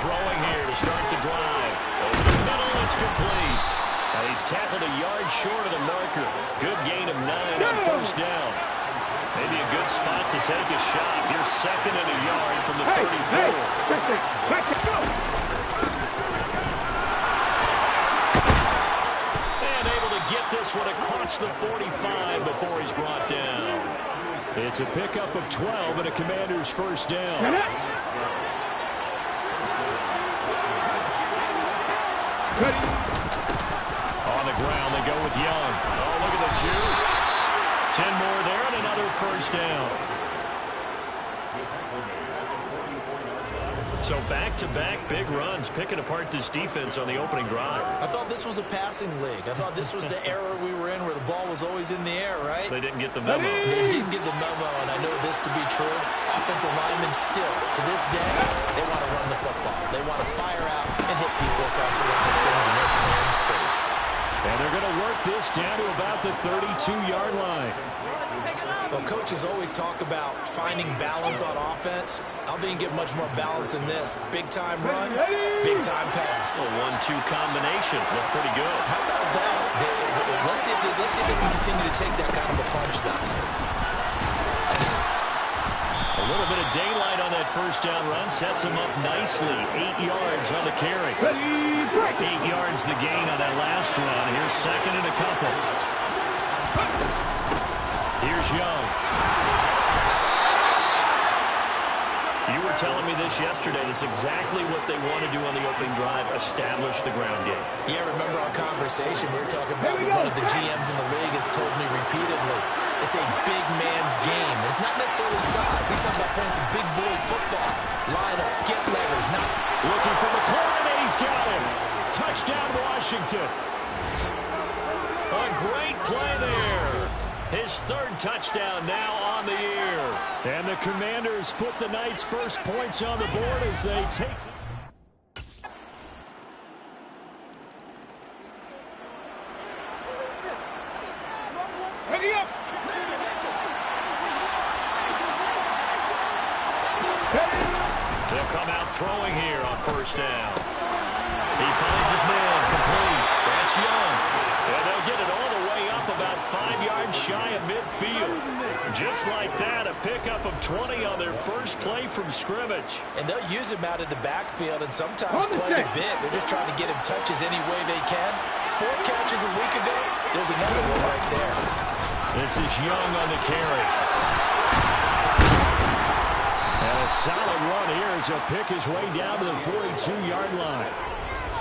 throwing here to start the drive. Over the middle, it's complete. And he's tackled a yard short of the marker. Good gain of 9 on first down. Maybe a good spot to take a shot. Here's second and a yard from the 34. And able to get this one across the 45 before he's brought down. It's a pickup of 12 and a Commander's first down. On the ground, they go with Young. Oh, look at the juke. 10 more there and another first down. So back-to-back big runs, picking apart this defense on the opening drive. I thought this was a passing league. I thought this was the era we were in where the ball was always in the air, right? They didn't get the memo. They didn't get the memo, and I know this to be true. Offensive linemen still, to this day, they want to run the football. They want to fire out and hit people across the line of scrimmage, and they're clearing space. And they're going to work this down to about the 32-yard line. Well, coaches always talk about finding balance on offense. I don't think you get much more balance than this. Big-time run, big-time pass. A 1-2 combination. Looked pretty good. How about that? Let's see if they can continue to take that kind of a punch, though. A little bit of daylight on that first down run sets him up nicely. 8 yards on the carry. 8 yards the gain on that last run. Here's second and a couple. Here's Young. You were telling me this yesterday. This is exactly what they want to do on the opening drive, establish the ground game. Yeah, remember our conversation? We were talking about one of the GMs in the league that's told me repeatedly, it's a big man's game. It's not necessarily size. He's talking about playing some big boy football. Line up, get letters, not looking for McLaurin, and he's got him. Touchdown, Washington. A great play there. His third touchdown now on the year. And the Commanders put the Knights' first points on the board as they take... Ready up! They'll come out throwing here on first down. He finds his man, complete. That's Young. And they'll get it all the way up about 5 yards shy of midfield. Just like that, a pickup of 20 on their first play from scrimmage. And they'll use him out of the backfield, and sometimes quite a bit. They're just trying to get him touches any way they can. 4 catches a week ago. There's another one right there. This is Young on the carry. And a solid run here as he'll pick his way down to the 42-yard line.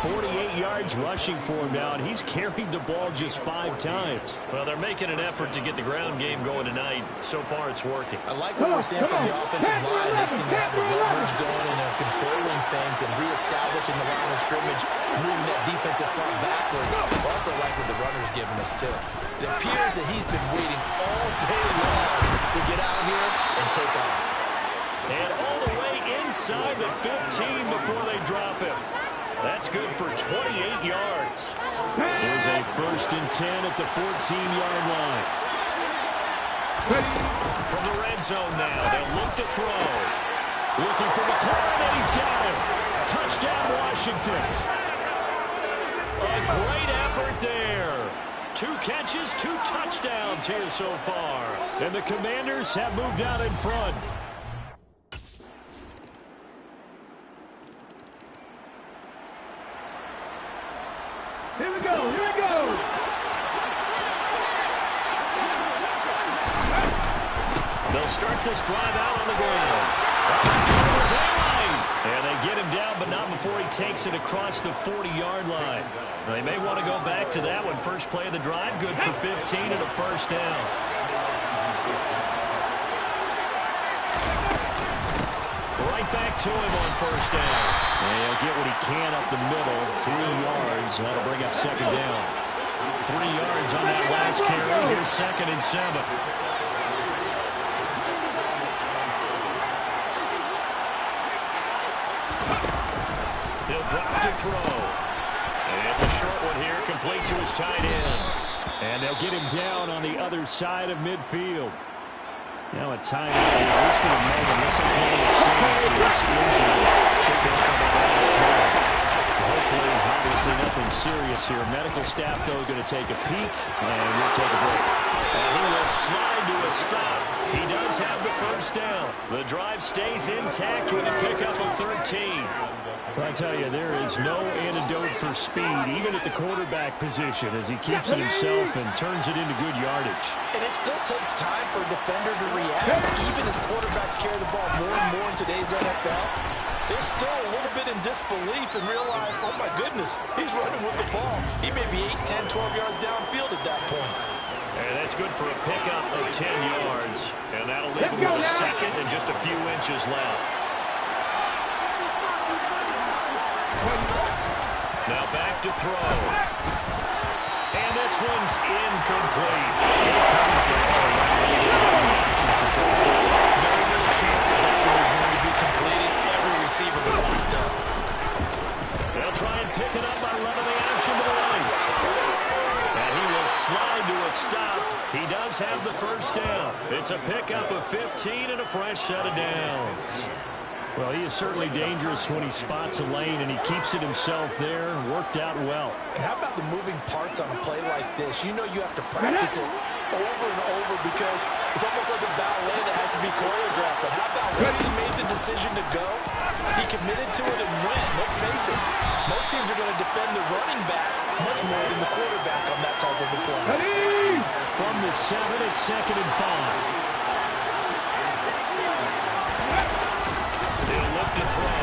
48 yards rushing for him now, and he's carried the ball just 5 times. Well, they're making an effort to get the ground game going tonight. So far, it's working. I like what we're seeing from the offensive line. They seem to have the leverage going, and they're controlling things and reestablishing the line of scrimmage, moving that defensive front backwards. I also like what the runner's giving us, too. It appears that he's been waiting all day long to get out here and take off. And all the way inside the 15 before they drop him. That's good for 28 yards. There's a 1st and 10 at the 14-yard line. From the red zone now, they'll look to throw. Looking for McLaurin, and he's got him. Touchdown, Washington. A great effort there. 2 catches, 2 touchdowns here so far. And the Commanders have moved out in front. Here we go, here we go! They'll start this drive out on the ground. And they get him down, but not before he takes it across the 40-yard line. They may want to go back to that one. First play of the drive, good for 15 and a first down. Right back to him on first down. And he'll get what he can up the middle. 3 yards. That'll bring up second down. 3 yards on that last carry. Here's second and 7. He'll drop to throw. And it's a short one here, complete to his tight end. And they'll get him down on the other side of midfield. Now a timeout, at least for the moment. Looks like one of the Saints is injured. Shaking up on the last play. Hopefully, obviously nothing serious here. Medical staff, though, going to take a peek, and we'll take a break. And he will slide to a stop. He does have the first down. The drive stays intact with a pickup of 13. I tell you, there is no antidote for speed, even at the quarterback position, as he keeps it himself and turns it into good yardage. And it still takes time for a defender to react. Even as quarterbacks carry the ball more and more in today's NFL, they're still a little bit in disbelief and realize, oh my goodness, he's running with the ball. He may be 8, 10, 12 yards downfield at that point. And that's good for a pickup of 10 yards. And that'll leave him with a second and just a few inches left. Now back to throw. And this one's incomplete. Here comes the ball. Options to throw. Very little chance that that one was going to be completed. Every receiver was locked up. They'll try and pick it up by running the option to the right. And he will slide to a stop. He does have the first down. It's a pickup of 15 and a fresh set of downs. Well, he is certainly dangerous when he spots a lane, and he keeps it himself there. Worked out well. And how about the moving parts on a play like this? You know you have to practice it over and over because it's almost like a ballet that has to be choreographed. But how about once he made the decision to go, he committed to it and went. Let's face it, most teams are going to defend the running back much more than the quarterback on that type of a play. From the 7, it's 2nd and 5. He'll look to throw.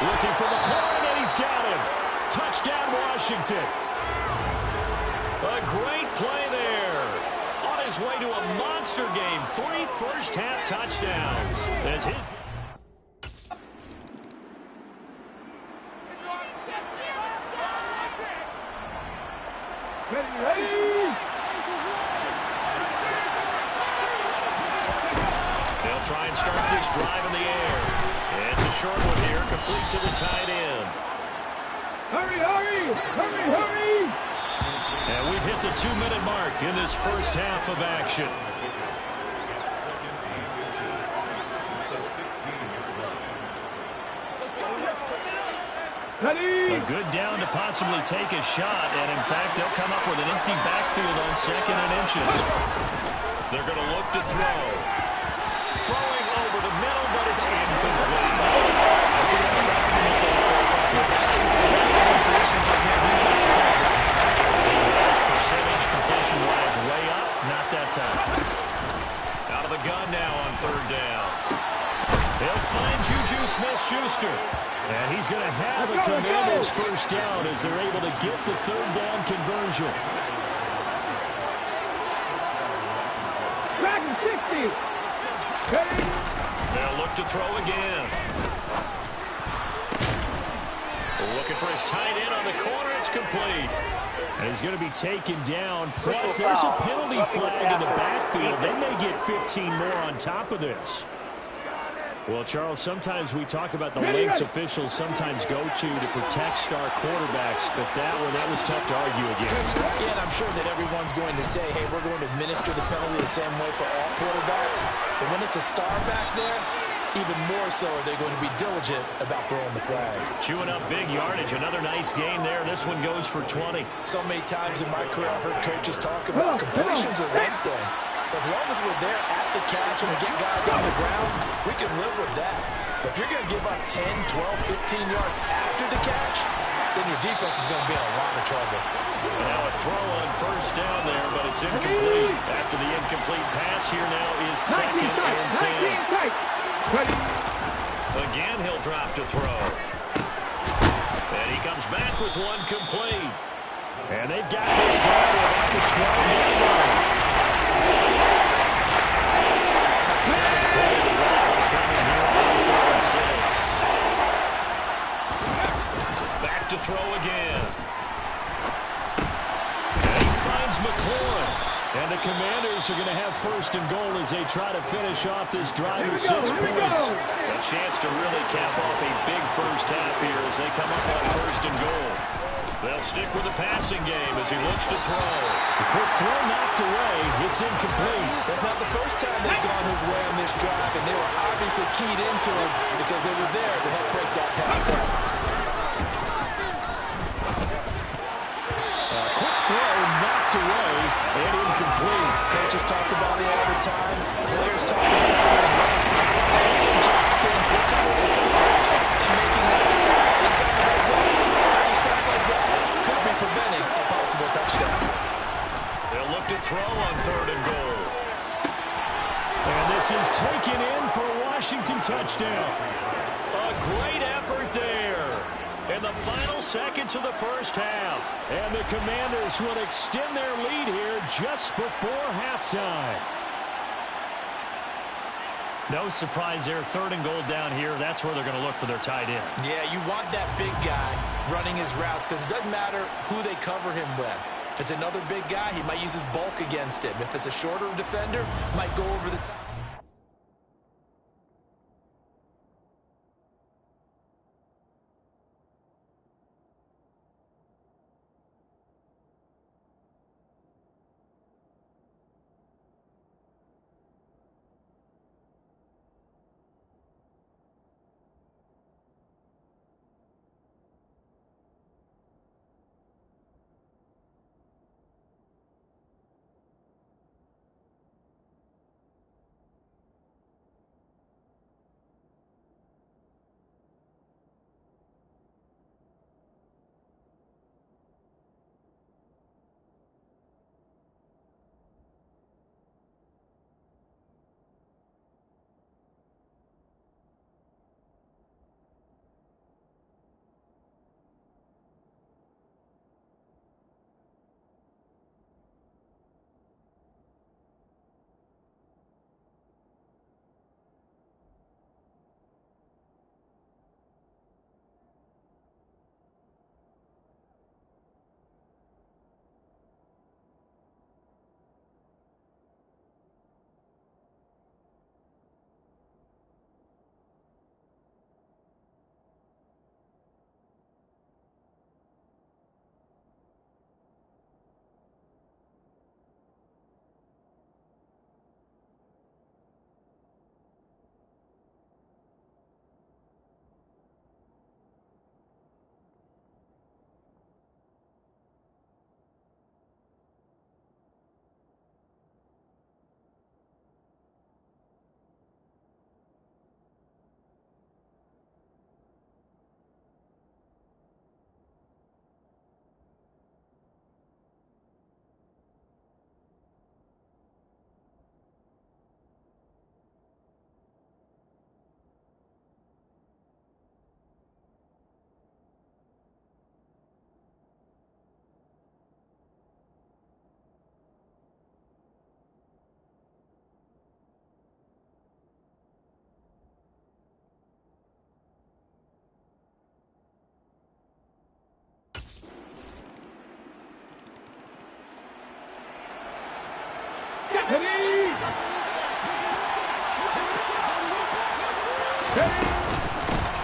Looking for McLaurin, and he's got him. Touchdown, Washington. A great play there. On his way to a monster game. 3 first-half touchdowns. As his... Ready. They'll try and start this drive in the air. And it's a short one here, complete to the tight end. Hurry! And we've hit the 2-minute mark in this first half of action. A good down to possibly take a shot, and in fact, they'll come up with an empty backfield on 2nd and inches. They're going to look to throw. Throwing over the middle, but it's incomplete. I see the surprise in the face there. That is a really good position for him. He's got to play this entire game. His percentage completion-wise way up, not that time. Out of the gun now on 3rd down. They'll find Juju Smith-Schuster. And he's going to have a Commanders first down as they're able to get the 3rd down conversion. Back in 60. Ready. They'll look to throw again. Looking for his tight end on the corner. It's complete. And he's going to be taken down. Plus, there's a penalty flag in the backfield. They may get 15 more on top of this. Well, Charles, sometimes we talk about the lengths officials sometimes go to protect star quarterbacks, but that was tough to argue against. Yeah, and I'm sure that everyone's going to say, hey, we're going to administer the penalty the same way for all quarterbacks. But when it's a star back there, even more so are they going to be diligent about throwing the flag. Chewing up big yardage. Another nice gain there. This one goes for 20. So many times in my career I've heard coaches talk about completions are one thing. As long as we're there at the catch and we get guys on the ground, we can live with that. But if you're going to give up 10, 12, 15 yards after the catch, then your defense is going to be in a lot of trouble. Now a throw on first down there, but it's incomplete. After the incomplete pass, here now is 2nd and 10. Again, he'll drop to throw. And he comes back with one complete. And they've got this down to about the 12-yard line. Back to throw again. And he finds McLaurin. And the Commanders are going to have 1st and goal as they try to finish off this drive with 6 points. A chance to really cap off a big first half here as they come up on 1st and goal. They'll stick with the passing game as he looks to throw. The quick throw knocked away. It's incomplete. That's not the first time they've gone his way on this drive, and they were obviously keyed into him because they were there to help break that pass up. Quick throw knocked away and incomplete. Coaches talk about it all the time. Players talk about it as well. Awesome job staying disciplined and coverage and making that stop inside the red zone. Any stop like that could be preventing a possible touchdown. They'll look to throw on 3rd and goal. And this is taken in for a Washington touchdown. A great effort there in the final seconds of the first half. And the Commanders will extend their lead here just before halftime. No surprise there. 3rd and goal down here. That's where they're going to look for their tight end. Yeah, you want that big guy running his routes because it doesn't matter who they cover him with. If it's another big guy, he might use his bulk against him. If it's a shorter defender, might go over the top.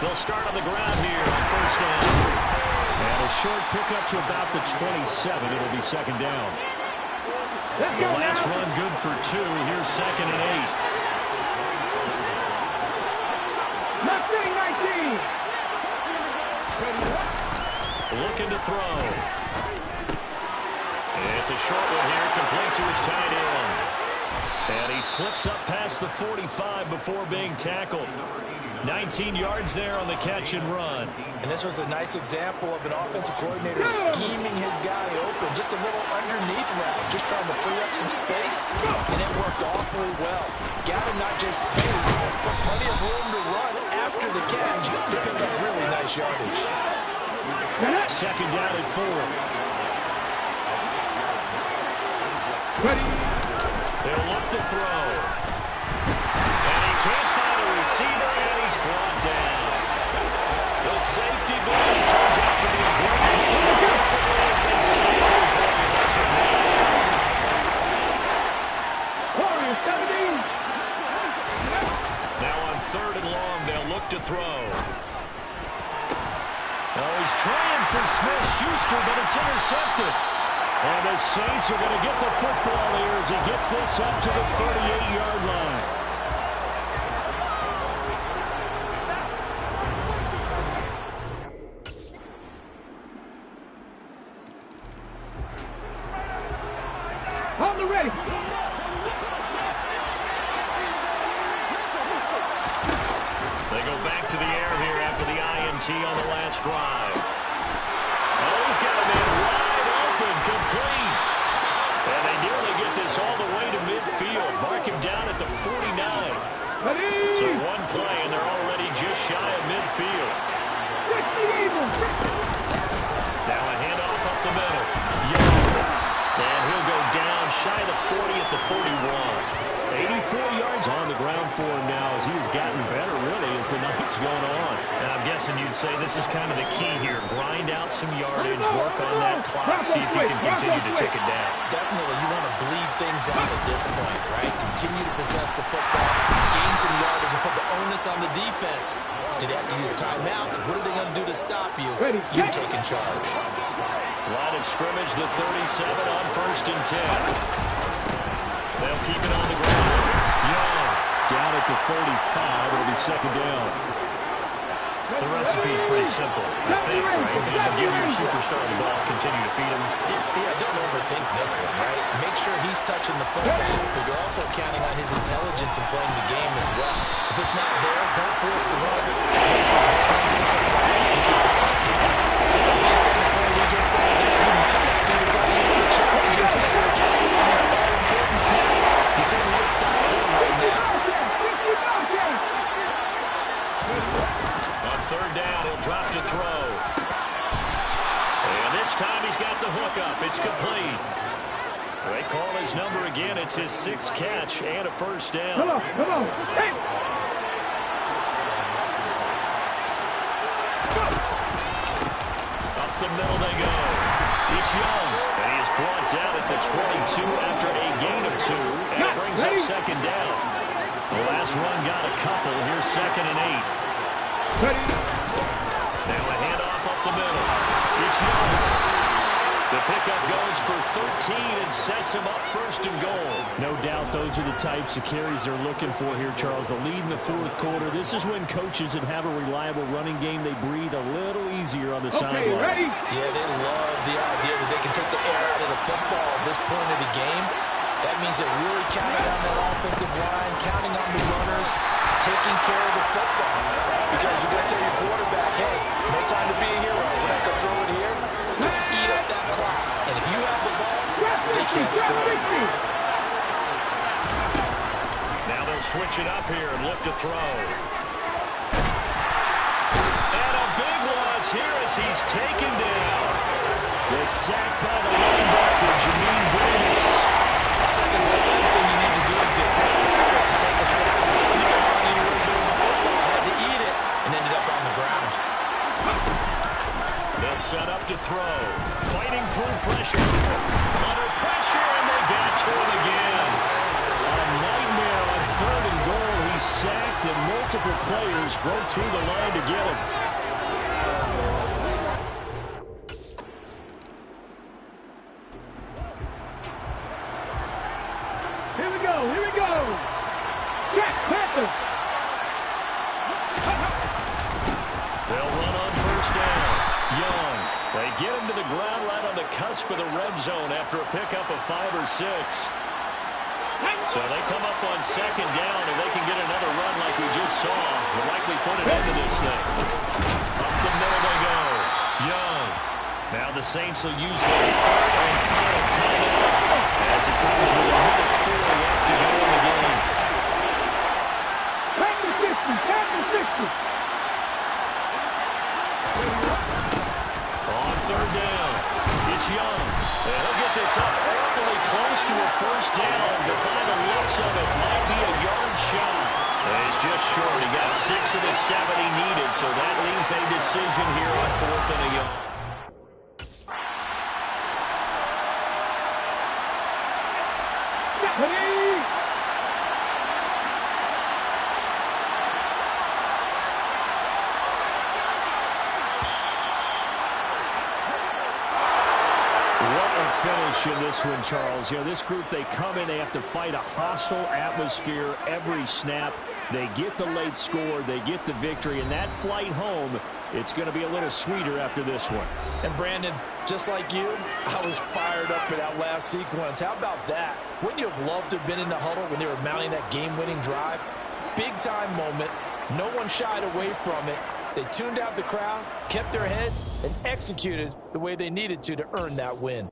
They'll start on the ground here on 1st down. And a short pickup to about the 27. It'll be 2nd down. The last run good for 2. Here's 2nd and 8. Looking to throw. It's a short one here, complete to his tight end. And he slips up past the 45 before being tackled. 19 yards there on the catch and run. And this was a nice example of an offensive coordinator scheming his guy open. Just a little underneath route, just trying to free up some space, and it worked awfully well. Got him not just space, but plenty of room to run after the catch to pick up really nice yardage. 2nd down and 4. They'll look to throw. And he can't find a receiver, and he's brought down. The safety blitz turns out to be a great call offensively as they cycle for a lesser man. Now on 3rd and long, they'll look to throw. Oh, he's trying for Smith-Schuster, but And the Saints are going to get the football here as he gets this up to the 38-yard line. On the ready. They go back to the air here after the INT on the last drive. Oh, he's got a man wide open, complete. And they nearly get this all the way to midfield. Mark him down at the 49. Ready. So one play, and they're already just shy of midfield. Now a handoff up the middle. And he'll go down shy of the 40 at the 41. 84 yards on the ground for him now as he has gotten better, really, as the night's gone on. And I'm guessing you'd say this is kind of the key here. Grind out some yardage, work on that clock, see if you can continue to tick it down. Definitely, you want to bleed things out at this point, right? Continue to possess the football, gain some yardage, and put the onus on the defense. Do they have to use timeouts? What are they going to do to stop you? You taking charge. Line of scrimmage, the 37 on 1st and 10. They'll keep it on the ground. Young down at the 35. It'll be second down. The recipe is pretty simple, I think, right? Just give your superstar the ball, continue to feed him. Yeah, don't overthink this one, right? Make sure he's touching the football, but you're also counting on his intelligence in playing the game as well. If it's not there, don't force the run. Just make sure you hang into the football and keep the clock ticking. Based on the play we just saw there, he might not be the guy you want to challenge in coverage on these all-important snaps. He certainly gets dialed in right now. On 3rd down, he'll drop to throw. And this time he's got the hook up. It's complete. They call his number again. It's his 6th catch and a first down. Come on. Hey. Up the middle they go. It's Young. And he is brought down at the 22 after a gain of 2. And it brings up second down. The last run got a couple. Here's 2nd and 8. Ready. Now a handoff up the middle. It's Young. The pickup goes for 13 and sets him up 1st and goal. No doubt those are the types of carries they're looking for here, Charles. The lead in the 4th quarter. This is when coaches that have a reliable running game, they breathe a little easier on the sideline. Ready. Yeah, they love the idea that they can take the air out of the football at this point of the game. That means they're really counting on that offensive line, counting on the runners, taking care of the football. Because you got to tell your quarterback, hey, no time to be a hero. We're not going to throw it here. Just eat up that clock. And if you have the ball, they can't score. Now they'll switch it up here and look to throw. And a big loss here as he's taken down. The sack by the linebacker, Jamin Davis. Second, the last thing you need to do is get push backwards to take a sack. You can find anywhere to go with the football. Had to eat it and ended up on the ground. They'll set up to throw. Fighting through pressure. Under pressure, and they got to him again. A nightmare on 3rd and goal. He's sacked, and multiple players broke through the line to get him. Here we go. Jack Panthers. They'll run on 1st down. Young. They get him to the ground right on the cusp of the red zone after a pickup of 5 or 6. So they come up on 2nd down, and they can get another run like we just saw. Will likely put an end to this thing. Up the middle they go. Young. Now the Saints will use their 3rd and final timeout as it comes with a minute 4 left to go in the game. Back to 60. On 3rd down, it's Young. And he'll get this up awfully close to a first down, but by the looks of it, might be a yard shot. And he's just short. He got 6 of the 7 he needed, so that leaves a decision here on 4th and a yard. finish in this one, Charles. You know, this group, they come in, they have to fight a hostile atmosphere every snap. They get the late score, they get the victory, and that flight home, it's going to be a little sweeter after this one. And Brandon, just like you, I was fired up for that last sequence. How about that? Wouldn't you have loved to have been in the huddle when they were mounting that game-winning drive? Big-time moment. No one shied away from it. They tuned out the crowd, kept their heads, and executed the way they needed to earn that win.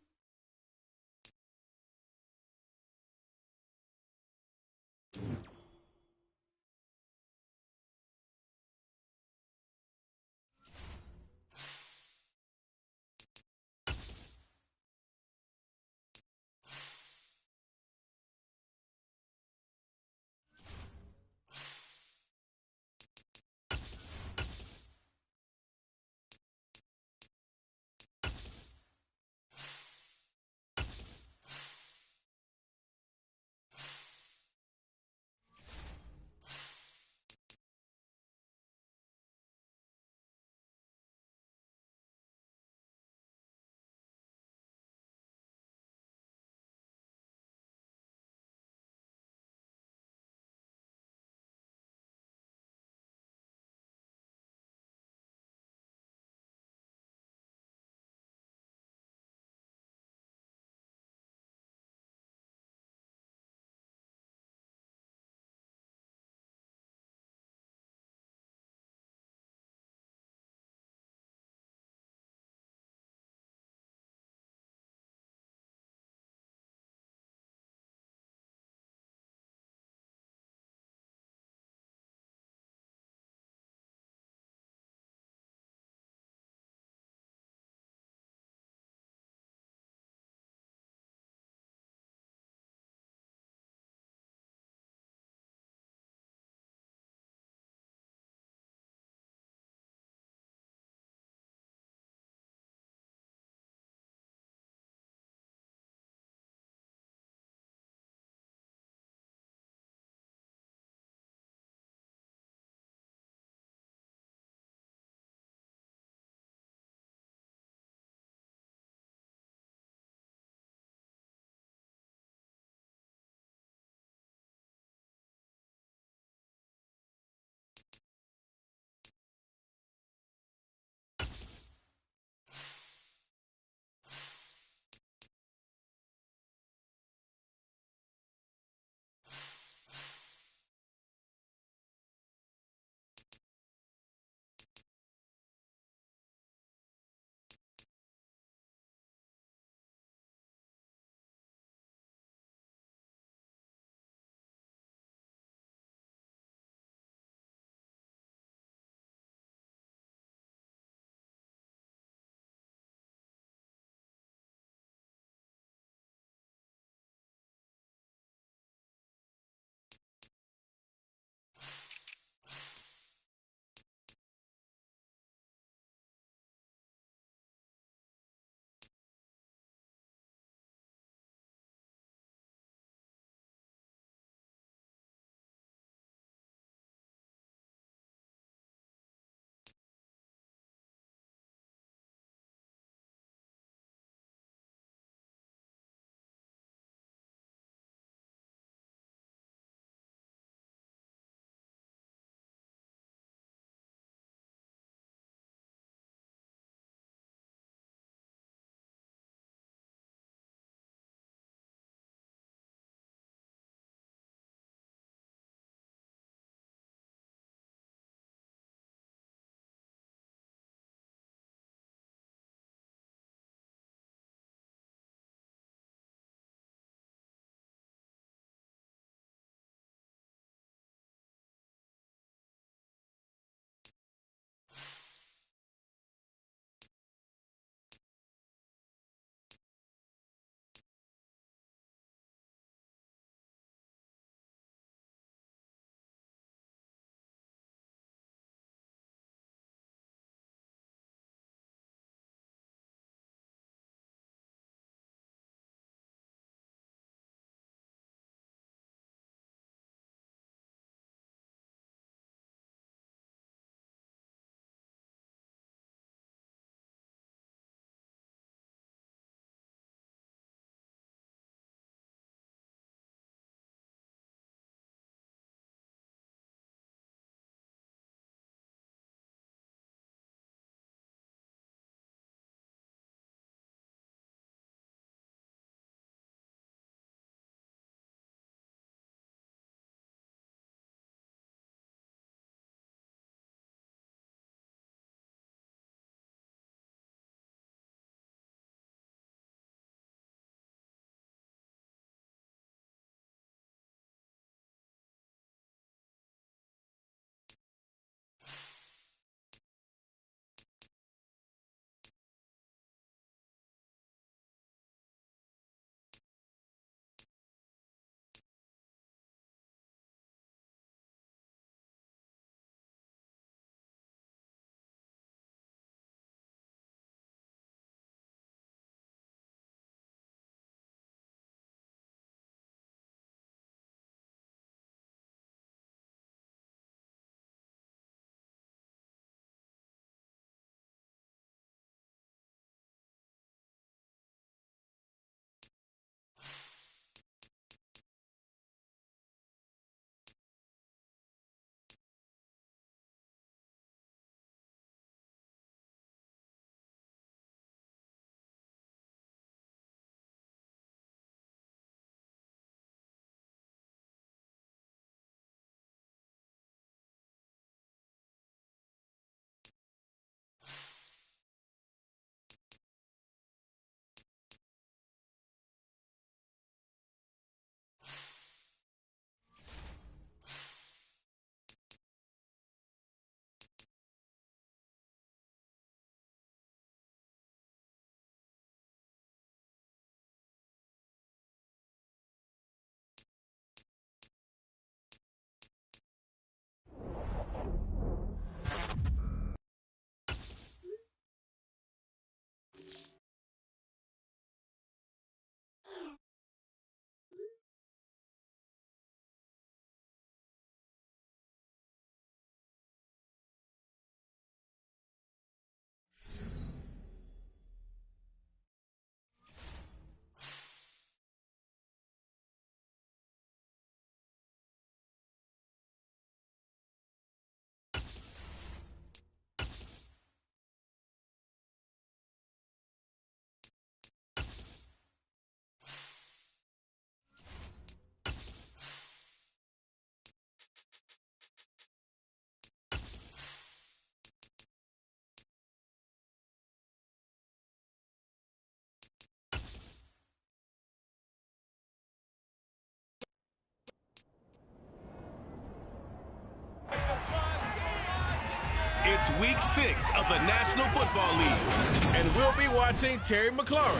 It's Week 6 of the National Football League, and we'll be watching Terry McLaurin.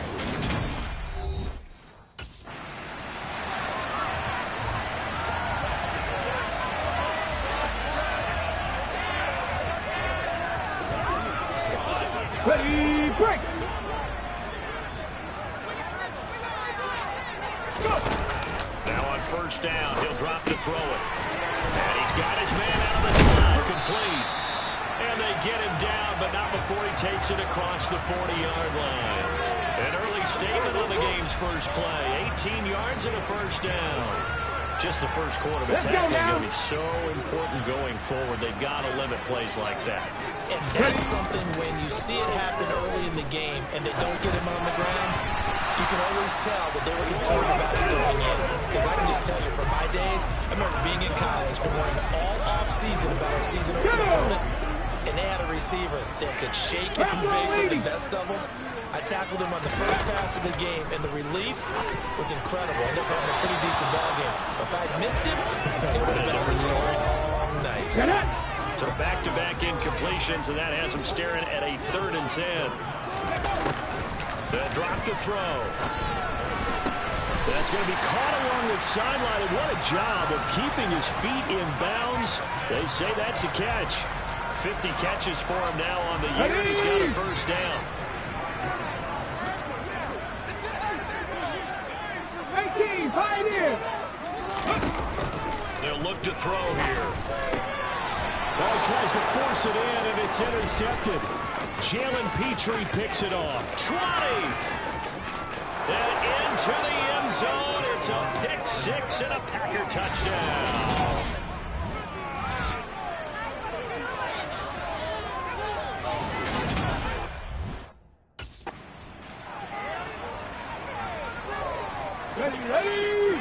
Ready, break! Go! Now on first down, he'll drop to throw it. And he's got his man out of the slot, complete. And they get him down, but not before he takes it across the 40-yard line. An early statement on the game's first play. 18 yards and a first down. Just the first quarter of attack is going to be so important going forward. They've got to limit plays like that. And that's something when you see it happen early in the game and they don't get him on the ground, you can always tell that they were concerned about it going in. Because I can just tell you from my days, I remember being in college and worrying all off-season about our season opening opponent, and they had a receiver that could shake it and big with the best of them. I tackled him on the first pass of the game, and the relief was incredible. I ended up having a pretty decent ball game. But if I'd missed it, it would have been a different story all night. So back-to-back incompletions, and that has him staring at a 3rd and 10. The drop to throw. That's going to be caught along the sideline, and what a job of keeping his feet in bounds. They say that's a catch. 50 catches for him now on the year. He's got a first down. 18, Pioneer! They'll look to throw here. Oh, he tries to force it in, and it's intercepted. Jalen Petrie picks it off. 20! And into the end zone. It's a pick six and a Packer touchdown. Ready!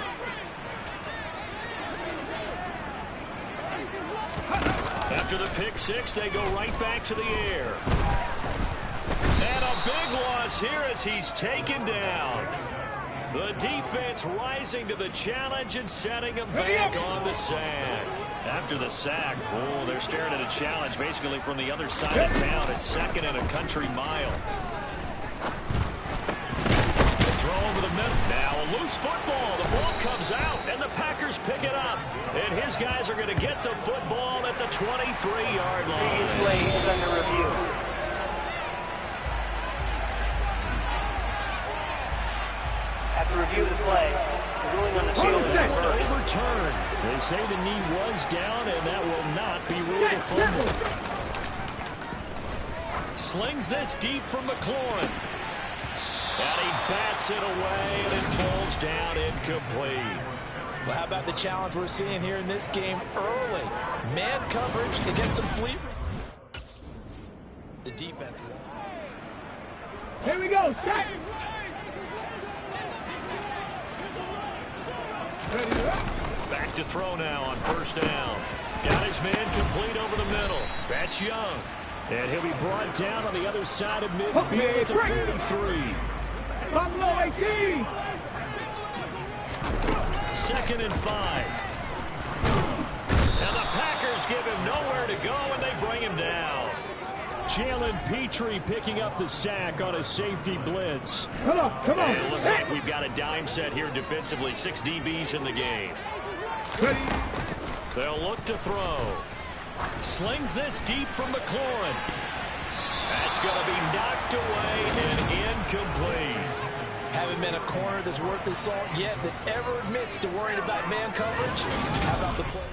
After the pick six, they go right back to the air. And a big loss here as he's taken down. The defense rising to the challenge and setting him back on the sack. After the sack, oh, they're staring at a challenge basically from the other side of town. It's 2nd and a country mile. Throw over the middle. Now a loose football. The ball comes out, and the Packers pick it up. And his guys are going to get the football at the 23-yard line. This play is under review. After review of the play, the ruling on the field is reversed. Overturned. They say the knee was down, and that will not be ruled a fumble. Slings this deep from McLaurin. And he bats it away, and it falls down incomplete. Well, how about the challenge we're seeing here in this game early? Man coverage to get some fleet. The defense. Here we go, set! Back to throw now on first down. Got his man complete over the middle. That's Young. And he'll be brought down on the other side of midfield at the 43. Buffalo 18! 2nd and 5. And the Packers give him nowhere to go, and they bring him down. Jalen Petrie picking up the sack on a safety blitz. Come on, come on. And it looks like we've got a dime set here defensively. 6 DBs in the game. Ready? They'll look to throw. Slings this deep from McLaurin. That's going to be knocked away and incomplete. Haven't been a corner that's worth the salt yet that ever admits to worrying about man coverage. How about the play?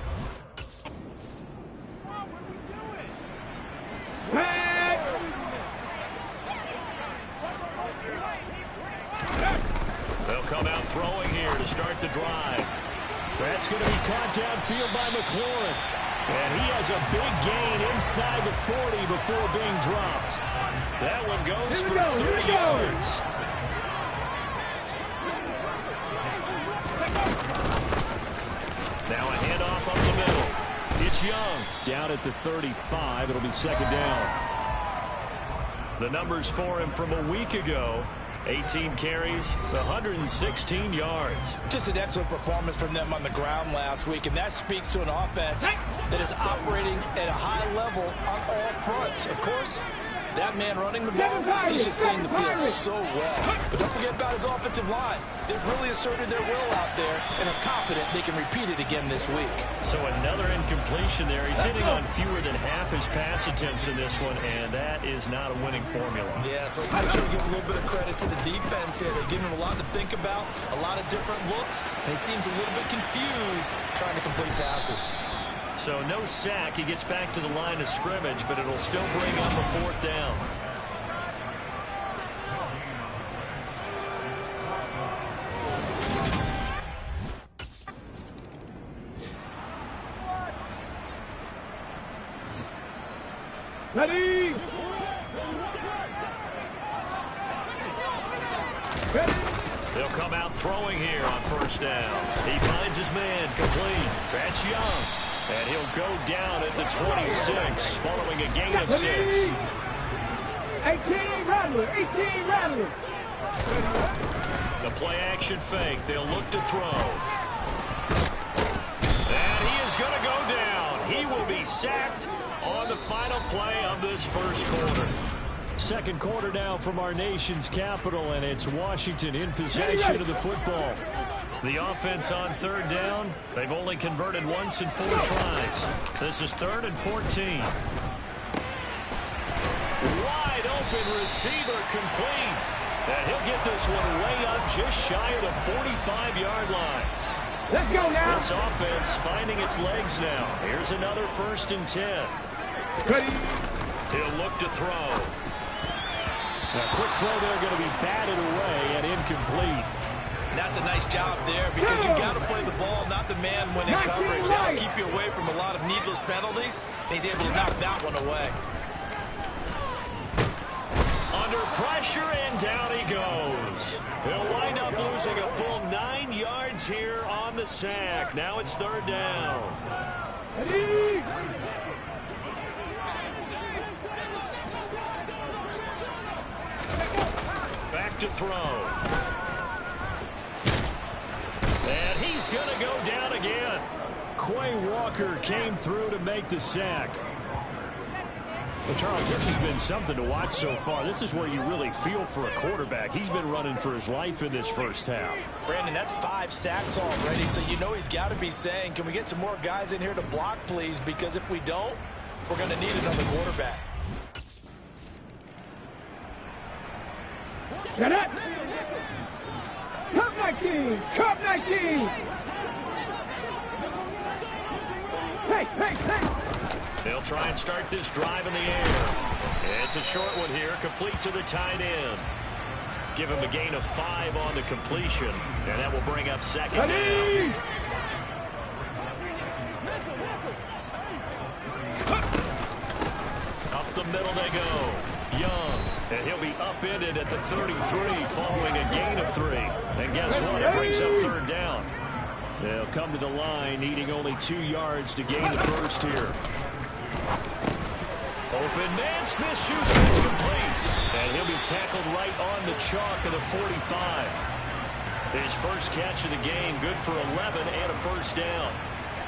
They'll come out throwing here to start the drive. That's going to be caught downfield by McLaurin. And he has a big gain inside the 40 before being dropped. That one goes for 30 yards. Now a handoff up the middle. It's Young. Down at the 35. It'll be 2nd down. The numbers for him from a week ago. 18 carries, 116 yards. Just an excellent performance from them on the ground last week, and that speaks to an offense that is operating at a high level on all fronts. Of course, that man running the ball, he's just seeing the field so well. But don't forget about his offensive line. They've really asserted their will out there and are confident they can repeat it again this week. So another incompletion there. He's hitting on fewer than half his pass attempts in this one, and that is not a winning formula. Yeah, so let's make sure we give a little bit of credit to the defense here. They're giving him a lot to think about, a lot of different looks, and he seems a little bit confused trying to complete passes. So no sack. He gets back to the line of scrimmage, but it'll still bring on the 4th down. Ready! They'll come out throwing here on 1st down. He finds his man complete. That's Young. And he'll go down at the 26 following a gain of 6. 18 Rattler, 18 Rattler. The play action fake. They'll look to throw. And he is going to go down. He will be sacked on the final play of this 1st quarter. 2nd quarter now from our nation's capital, and it's Washington in possession of the football. The offense on 3rd down. They've only converted once in 4 tries. This is 3rd and 14. Wide open receiver complete. And he'll get this one way up just shy of the 45-yard line. Let's go now. This offense finding its legs now. Here's another 1st and 10. Ready? He'll look to throw. A quick throw there going to be batted away and incomplete. And that's a nice job there because you got to play the ball, not the man when in coverage. That'll keep you away from a lot of needless penalties, and he's able to knock that one away. Under pressure, and down he goes. He'll wind up losing a full 9 yards here on the sack. Now it's 3rd down. Ready? Back to throw. And he's going to go down again. Quay Walker came through to make the sack. Well, Charles, this has been something to watch so far. This is where you really feel for a quarterback. He's been running for his life in this 1st half. Brandon, that's 5 sacks already, so you know he's got to be saying, can we get some more guys in here to block, please? Because if we don't, we're going to need another quarterback. Get up! Cup 19! Cup 19! Hey, hey, hey! They'll try and start this drive in the air. It's a short one here, complete to the tight end. Give him a gain of 5 on the completion, and that will bring up 2nd down. Up the middle they go. Young, and he'll be upended at the 33 following a gain of 3. And guess what? It brings up 3rd down. They'll come to the line, needing only 2 yards to gain the 1st here. Open man, Smith-Schuster, it's complete. And he'll be tackled right on the chalk of the 45. His first catch of the game, good for 11 and a 1st down.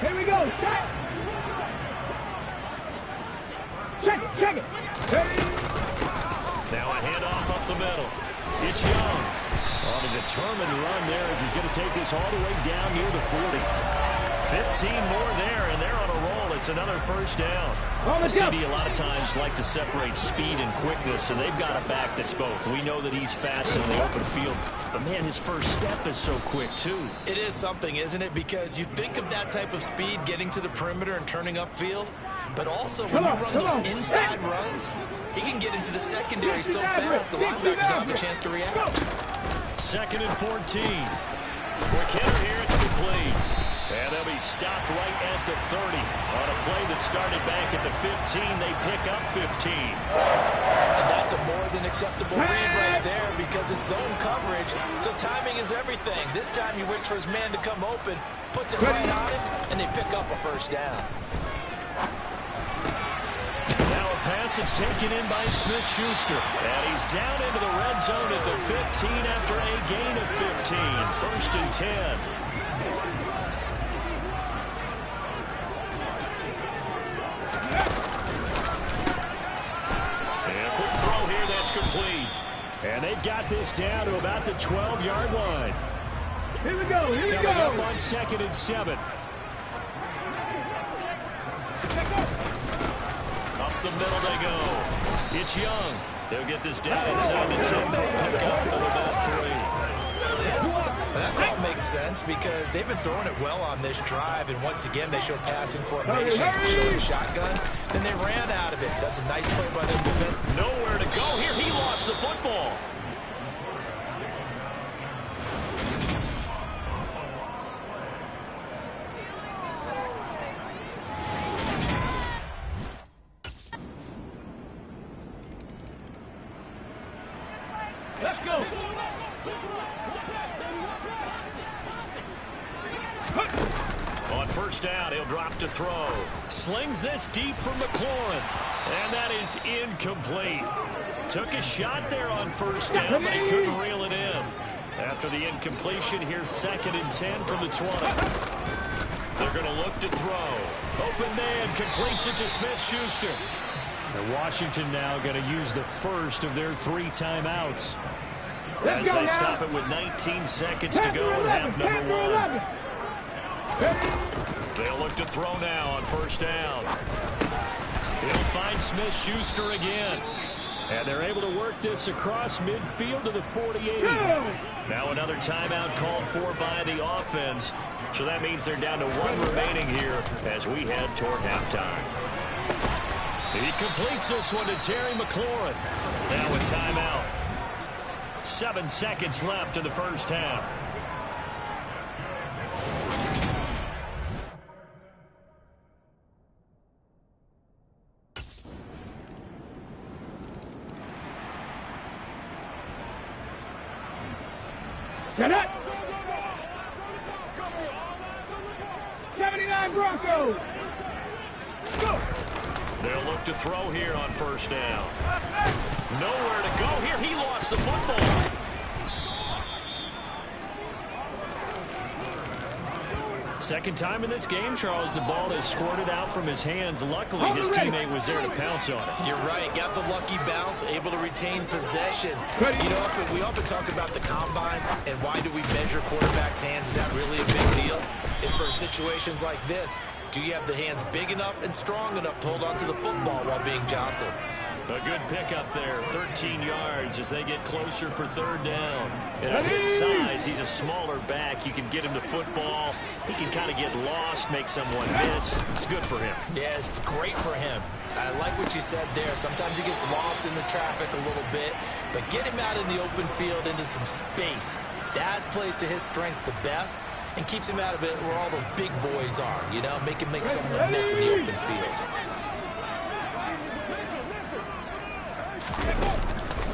Here we go, set! Check it, check it! Ready? Now a handoff up the middle. It's Young. On a determined run there as he's going to take this all the way down near the 40. 15 more there, and they're on a roll. It's another 1st down. The CD a lot of times like to separate speed and quickness, and they've got a back that's both. We know that he's fast in the open field, but man, his first step is so quick too. It is something, isn't it? Because you think of that type of speed getting to the perimeter and turning upfield, but also when you run those inside runs, he can get into the secondary so fast the linebackers don't have a chance to react. 2nd and 14. Quick hitter here, it's complete. And they'll be stopped right at the 30. On a play that started back at the 15, they pick up 15. And that's a more than acceptable read right there because it's zone coverage, so timing is everything. This time he waits for his man to come open, puts it right on him, and they pick up a 1st down. Now a pass. It's taken in by Smith-Schuster. And he's down into the red zone at the 15 after a gain of 15. 1st and 10. And a quick throw here that's complete. And they've got this down to about the 12-yard line. Here we go, here we go. Coming up on 2nd and 7. Up the middle they go. It's Young. They'll get this down inside the 10 for a pickup of about 3. That call makes sense because they've been throwing it well on this drive, and once again they show passing formation, showing shotgun. Then they ran out of it. That's a nice play by them defense. Nowhere to go here. He lost the football. Let's go. On 1st down, he'll drop to throw. Slings this deep from McLaurin. And that is incomplete. Took a shot there on 1st down, but he couldn't reel it in. After the incompletion, here's 2nd and 10 from the 20. They're going to look to throw. Open man completes it to Smith-Schuster. And Washington now going to use the first of their 3 timeouts. As they stop it with 19 seconds to go in half number 1. They'll look to throw now on 1st down. He'll find Smith-Schuster again. And they're able to work this across midfield to the 48. Now another timeout called for by the offense. So that means they're down to 1 remaining here as we head toward halftime. He completes this one to Terry McLaurin. Now a timeout. 7 seconds left in the 1st half. Set up. 79 Broncos. Go. They'll look to throw here on 1st down. Nowhere to go here. He lost the football. Second time in this game, Charles, the ball is squirted out from his hands. Luckily, his teammate was there to pounce on it. You're right. Got the lucky bounce, able to retain possession. You know, we often talk about the combine and why do we measure quarterbacks' hands. Is that really a big deal? It's for situations like this. Do you have the hands big enough and strong enough to hold on to the football while being jostled? A good pickup there, 13 yards as they get closer for 3rd down. And at his size, he's a smaller back. You can get him the football. He can kind of get lost, make someone miss. It's good for him. Yeah, it's great for him. I like what you said there. Sometimes he gets lost in the traffic a little bit, but get him out in the open field into some space. That plays to his strengths the best and keeps him out of it where all the big boys are, you know, make him make someone miss in the open field.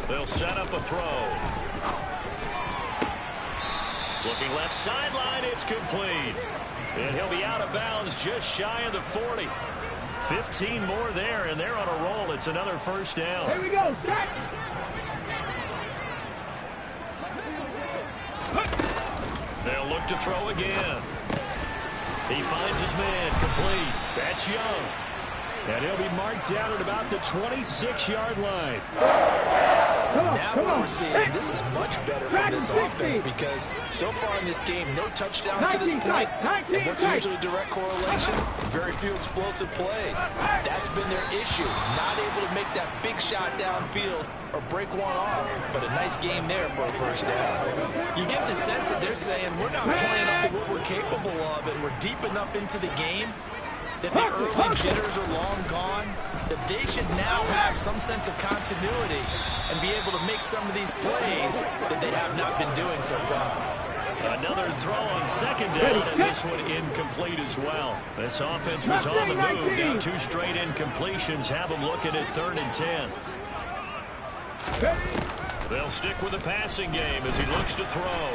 They'll set up a throw. Looking left sideline, it's complete. And he'll be out of bounds just shy of the 40. 15 more there, and they're on a roll. It's another 1st down. Here we go. Set. They'll look to throw again. He finds his man complete. That's Young. And he'll be marked down at about the 26-yard line. Now what we're seeing, this is much better for this offense because so far in this game, no touchdown to this point. And what's usually a direct correlation? Very few explosive plays. That's been their issue. Not able to make that big shot downfield or break one off. But a nice game there for a 1st down. You get the sense that they're saying we're not playing up to what we're capable of and we're deep enough into the game that the early jitters are long gone, that they should now have some sense of continuity and be able to make some of these plays that they have not been doing so far. Another throw on 2nd down, and this one incomplete as well. This offense was on the move. Now 2 straight incompletions have them looking at 3rd and 10. They'll stick with the passing game as he looks to throw.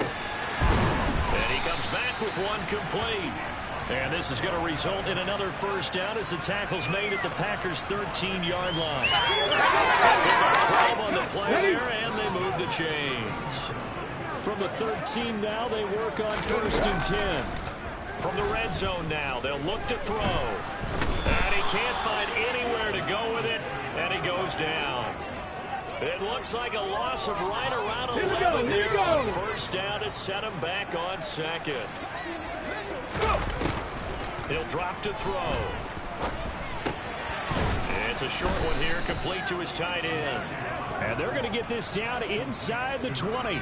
And he comes back with one complete. And this is going to result in another first down as the tackle's made at the Packers' 13-yard line. 12 on the play there, and they move the chains. From the 13 now, they work on 1st and 10. From the red zone now, they'll look to throw. And he can't find anywhere to go with it, and he goes down. It looks like a loss of right around 11 there on 1st down to set him back on 2nd. He'll drop to throw. It's a short one here, complete to his tight end. And they're going to get this down inside the 20.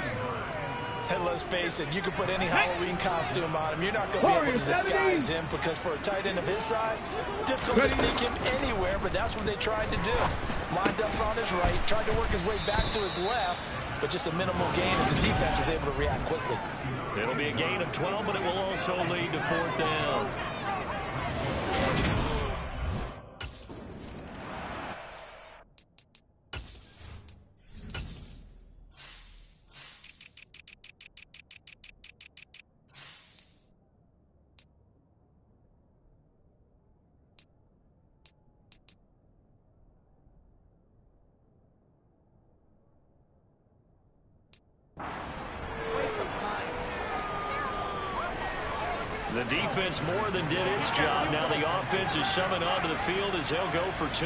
And let's face it, you can put any Halloween costume on him. You're not going to be able to disguise him because for a tight end of his size, difficult to sneak him anywhere, but that's what they tried to do. Lined up on his right, tried to work his way back to his left, but just a minimal gain as the defense was able to react quickly. It'll be a gain of 12, but it will also lead to 4th down. The defense more than did its job. Now the offense is summoned onto the field as they'll go for 2.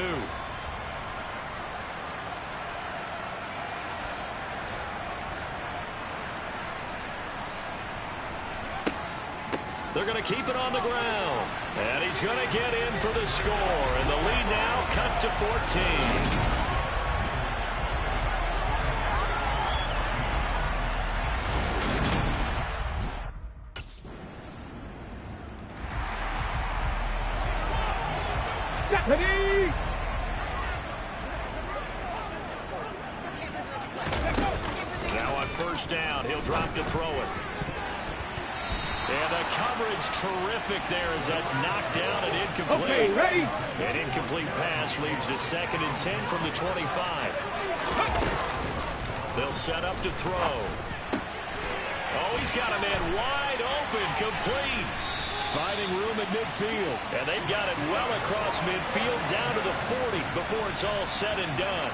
They're going to keep it on the ground. And he's going to get in for the score. And the lead now cut to 14. Now on 1st down, he'll drop to throw it. And the coverage terrific there as that's knocked down and incomplete. Okay, ready? An incomplete pass leads to 2nd and 10 from the 25. They'll set up to throw. Oh, he's got a man wide open, complete. Finding room at midfield. And they've got it well across midfield down to the 40 before it's all said and done.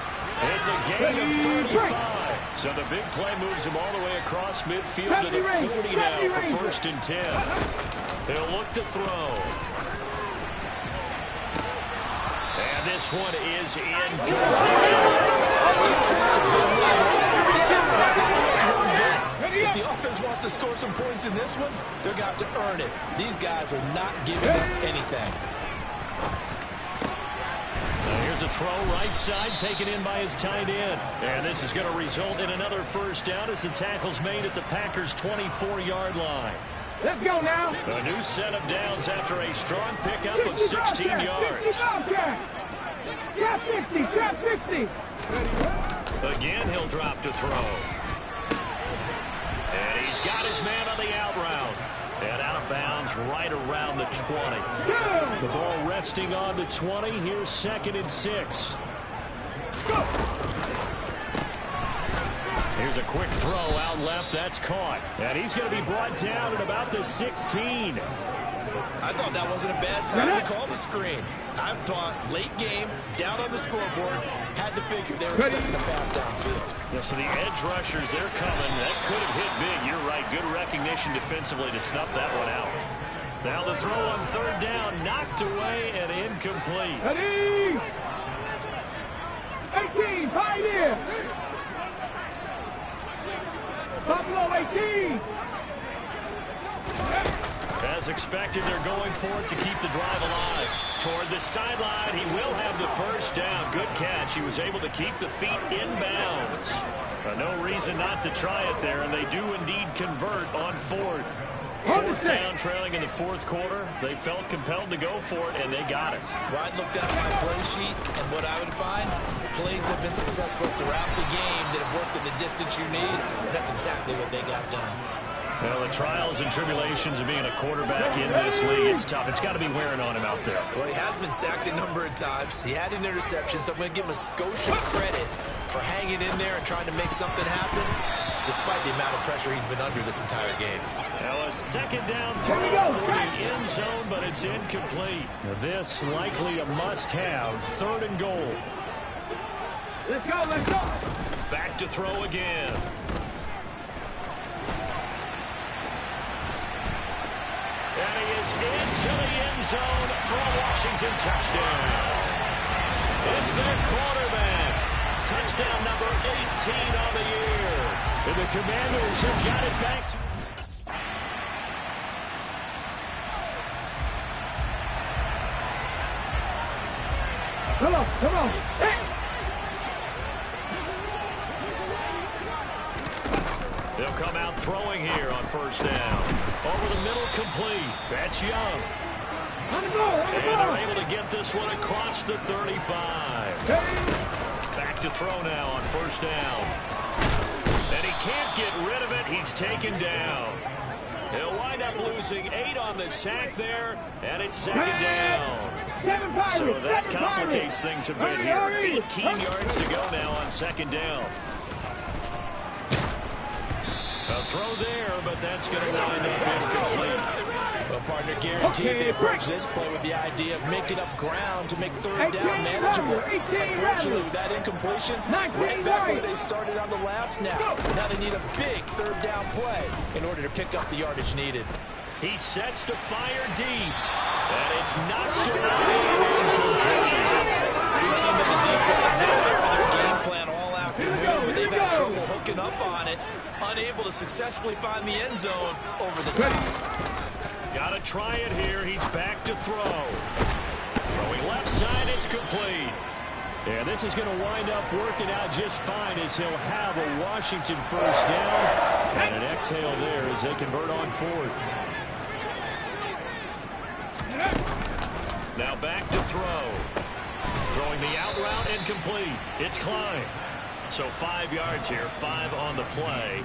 It's a gain of 35. So the big play moves him all the way across midfield to the 40 now for 1st and 10. He'll look to throw. And this one is incomplete. If the offense wants to score some points in this one, they're going to have to earn it. These guys are not giving them anything. Now here's a throw right side taken in by his tight end. And this is going to result in another first down as the tackle's made at the Packers' 24-yard line. Let's go now. A new set of downs after a strong pickup of 16 yards. Trap 50, trap 50. Again, he'll drop to throw. And he's got his man on the out route. And out of bounds right around the 20. The ball resting on the 20. Here's 2nd and 6. Here's a quick throw out left. That's caught. And he's going to be brought down at about the 16. I thought that wasn't a bad time to call the screen. I thought late game, down on the scoreboard, had to figure they were expecting a pass downfield. Yeah, so the edge rushers, they're coming. That could have hit big. You're right. Good recognition defensively to snuff that one out. Now the throw on 3rd down, knocked away and incomplete. Ready? 18, pioneer. Buffalo 18. As expected, they're going for it to keep the drive alive. Toward the sideline, he will have the first down. Good catch. He was able to keep the feet inbounds. No reason not to try it there, and they do indeed convert on 4th. 4th down, trailing in the 4th quarter. They felt compelled to go for it, and they got it. Brian looked at my play sheet, and what I would find, plays have been successful throughout the game that have worked in the distance you need. That's exactly what they got done. Well, the trials and tribulations of being a quarterback in this league, it's tough. It's got to be wearing on him out there. Well, he has been sacked a number of times. He had an interception, so I'm going to give him a skosh of credit for hanging in there and trying to make something happen. despite the amount of pressure he's been under this entire game. Now a second down throw for the end zone, but it's incomplete. This likely a must-have, 3rd and goal. Let's go, let's go. Back to throw again. And he is into the end zone for a Washington touchdown. It's their quarterback. Touchdown number 18 on the year. And the Commanders have got it back to... Come on, come on. Hey. They'll come out throwing here on 1st down. Over the middle, complete. That's Young. On the ball, on the And ball. they're able to get this one across the 35. Back to throw now on 1st down. And he can't get rid of it. He's taken down. He'll wind up losing 8 on the sack there, and it's 2nd down. So that complicates things a bit here. 18 yards to go now on 2nd down. A throw there, but that's going to wind up incomplete. Well, partner, guaranteed they approach this play with the idea of making up ground to make 3rd down manageable. Unfortunately, with that incompletion, right back where they started on the last snap. Now they need a big 3rd down play in order to pick up the yardage needed. He sets to fire deep, and it's knocked away. We've seen that the defense has been part of their game plan all afternoon, but they've had trouble hooking up on it, unable to successfully find the end zone over the top. Got to try it here. He's back to throw. Throwing left side, it's complete. And this is going to wind up working out just fine as he'll have a Washington 1st down. And an exhale there as they convert on 4th. Now back to throw. Throwing the out route incomplete. It's Klein. So 5 yards here, 5 on the play.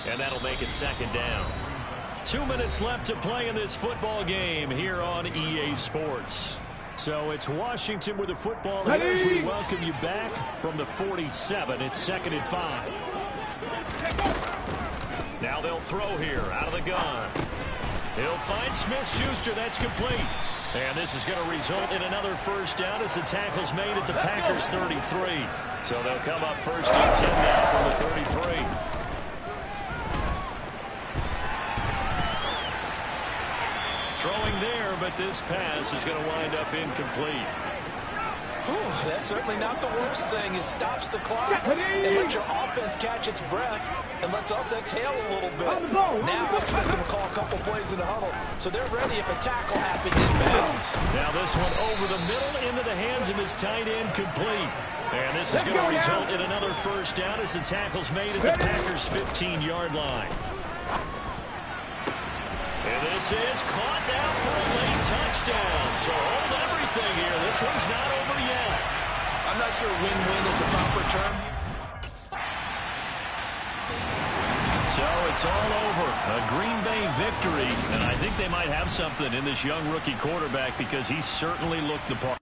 And that'll make it 2nd down. 2 minutes left to play in this football game here on EA Sports. So it's Washington with the football here as we welcome you back from the 47. It's 2nd and 5. Now they'll throw here out of the gun. He'll find Smith-Schuster. That's complete. And this is going to result in another 1st down as the tackle's made at the Packers 33. So they'll come up 1st and 10 now from the 33. Throwing there, but this pass is going to wind up incomplete. Whew, that's certainly not the worst thing. It stops the clock and lets your offense catch its breath and lets us exhale a little bit. Now expect them to call a couple plays in the huddle, so they're ready if a tackle happens inbounds. Now this one over the middle into the hands of his tight end, complete. And this is going to result in another 1st down as the tackle's made at the Packers' 15-yard line. And this is caught now for a late touchdown. So hold everything here. This one's not over yet. I'm not sure win-win is the proper term. So it's all over. A Green Bay victory. And I think they might have something in this young rookie quarterback because he certainly looked the part.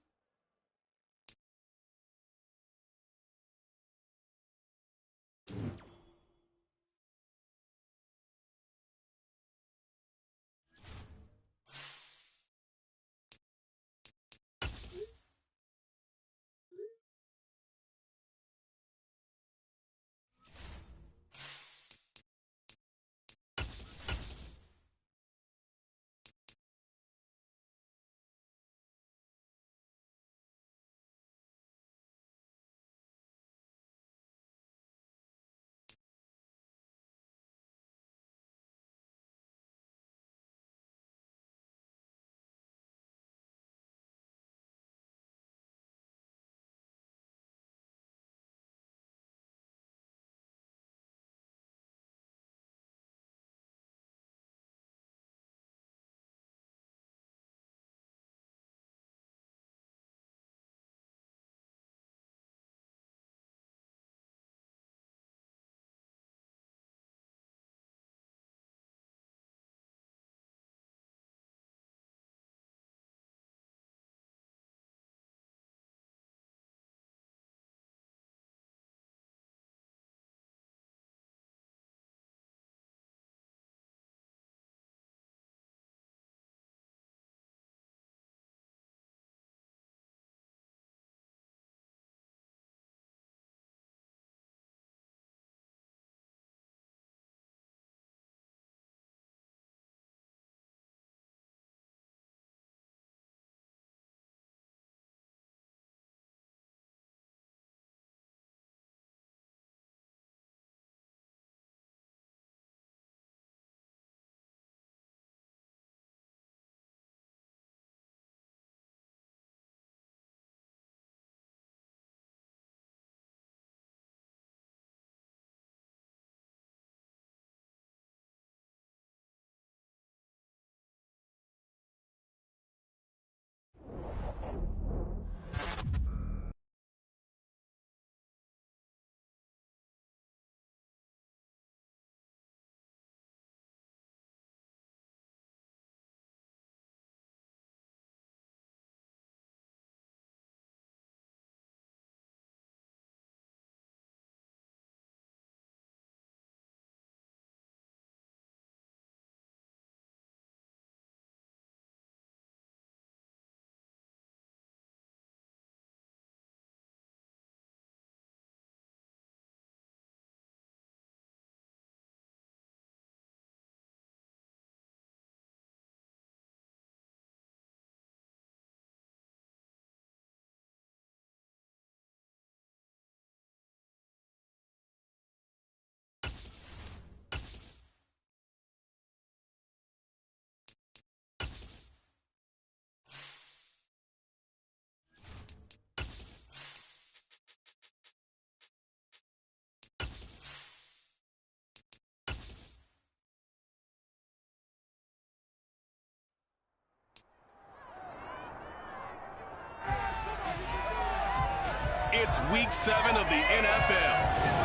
It's Week 7 of the NFL.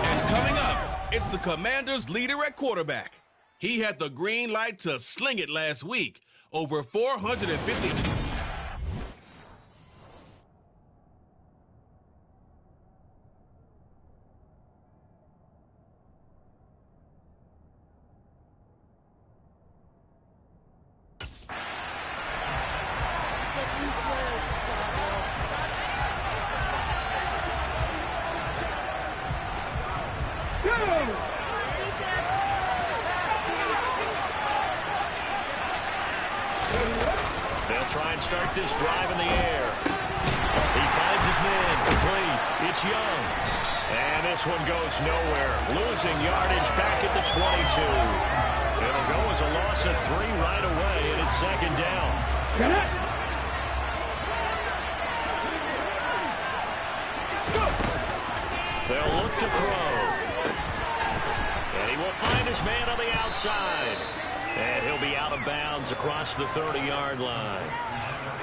And coming up, it's the Commanders' leader at quarterback. He had the green light to sling it last week. Over 450... They'll try and start this drive in the air. He finds his man. Complete. It's Young. And this one goes nowhere. Losing yardage back at the 22. It'll go as a loss of 3 right away, and it's second down. They'll look to throw. And he will find his man on the outside. And he'll be out of bounds across the 30-yard line.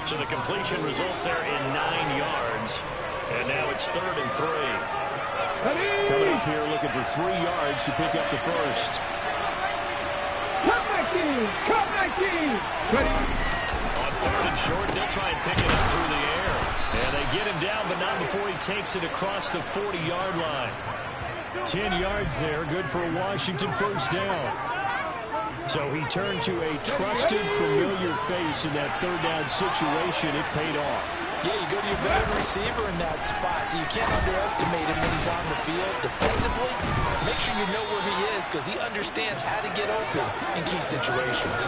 So the completion results there in 9 yards. And now it's 3rd and 3. Coming up here looking for 3 yards to pick up the first. Come back in! Come back in! On 3rd and short, they'll try and pick it up through the air. And they get him down, but not before he takes it across the 40-yard line. 10 yards there, good for a Washington first down. So he turned to a trusted, familiar face in that 3rd down situation. It paid off. Yeah, you go to your veteran receiver in that spot, so you can't underestimate him when he's on the field. Defensively, make sure you know where he is because he understands how to get open in key situations.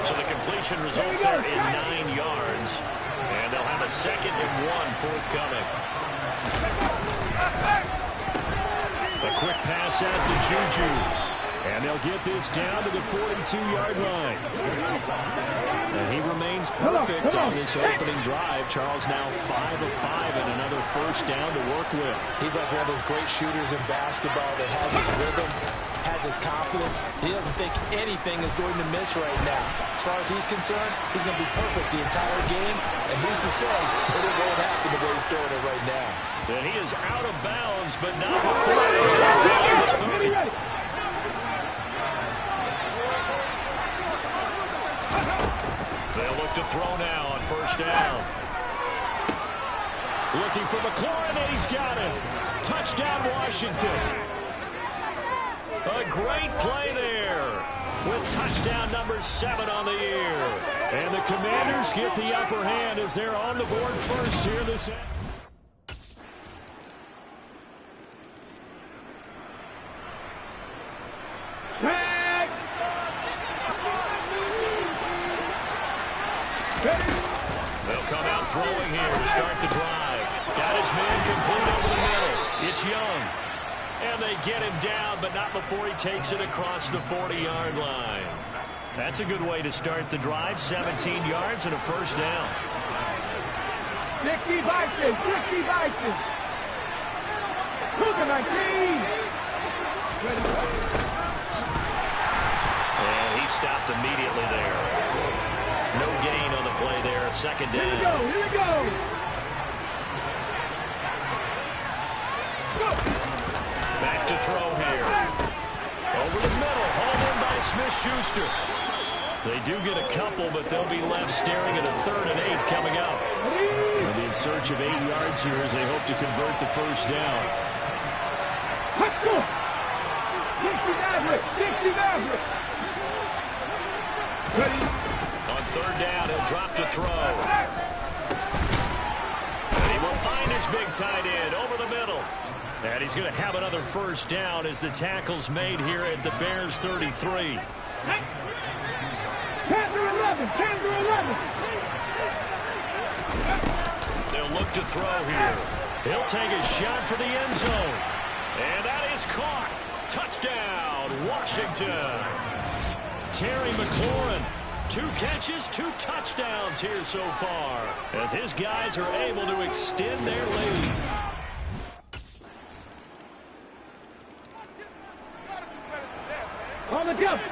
So the completion results there in 9 yards. And they'll have a 2nd and 1 forthcoming. A quick pass out to Juju. And they'll get this down to the 42-yard line. And he remains perfect on this opening drive. Charles now 5 of 5 and another first down to work with. He's like one of those great shooters in basketball that has his rhythm, has his confidence. He doesn't think anything is going to miss right now. As far as he's concerned, he's going to be perfect the entire game. And who's to say, but it won't happen the way he's throwing it right now. And he is out of bounds, but not before he's inside the 30. They'll look to throw now on first down. Looking for McLaurin, and he's got it. Touchdown, Washington. A great play there with touchdown number 7 on the year. And the Commanders get the upper hand as they're on the board first here this end. They'll come out throwing here to start the drive. Got his man complete over the middle. It's Young. And they get him down, but not before he takes it across the 40-yard line. That's a good way to start the drive. 17 yards and a first down. 60 Vikings! 60 Vikings! Look at my team! And he stopped immediately there. No gain on the play there. Second down. Here we go! Here we go! Back to throw here. Over the middle. Hauled in by Smith-Schuster. They do get a couple, but they'll be left staring at a 3rd and 8 coming up. They'll be in search of 8 yards here as they hope to convert the first down. Let's go! 60 Maverick! 60 Maverick! Ready? On 3rd down, he'll drop to throw. And he will find his big tight end over the middle. And he's going to have another first down as the tackle's made here at the Bears' 33. Panther 11! Panther 11! They'll look to throw here. He'll take a shot for the end zone. And that is caught. Touchdown, Washington. Terry McLaurin. 2 catches, 2 touchdowns here so far as his guys are able to extend their lead. On the jump!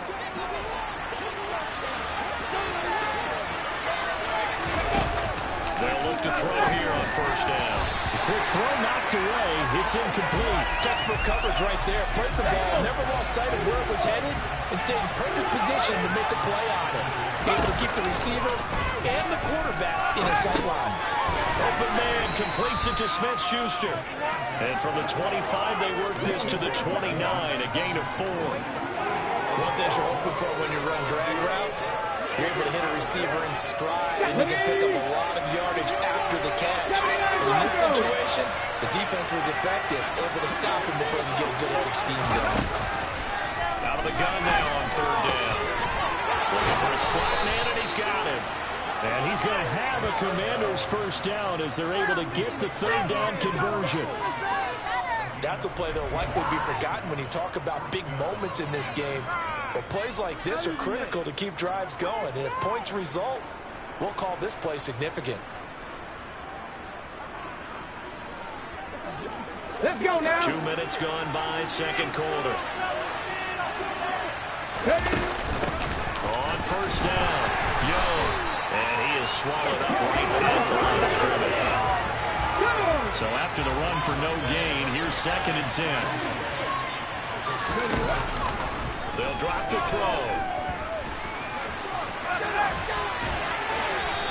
They'll look look to throw here on first down. The quick throw knocked away. It's incomplete. Desperate coverage right there. Played the ball, never lost sight of where it was headed, and stayed in perfect position to make a play on it. Able to keep the receiver and the quarterback in his sight lines. Open man completes it to Smith-Schuster. And from the 25, they work this to the 29, a gain of 4. One thing you're hoping for when you run drag routes, you're able to hit a receiver in stride, and you can pick up a lot of yardage after the catch. And in this situation, the defense was effective, able to stop him before he could get a good head of steam going. Out of the gun now on third down. Looking for a slot man, and he's got him. And he's going to have a Commander's first down as they're able to get the third down conversion. That's a play that'll likely be forgotten when you talk about big moments in this game. But plays like this are critical to keep drives going. And if points result, we'll call this play significant. Let's go now. 2 minutes gone by, second quarter. On first down, Young. And he is swallowed up right at the line of scrimmage. So after the run for no gain, here's 2nd and 10. They'll drop to throw.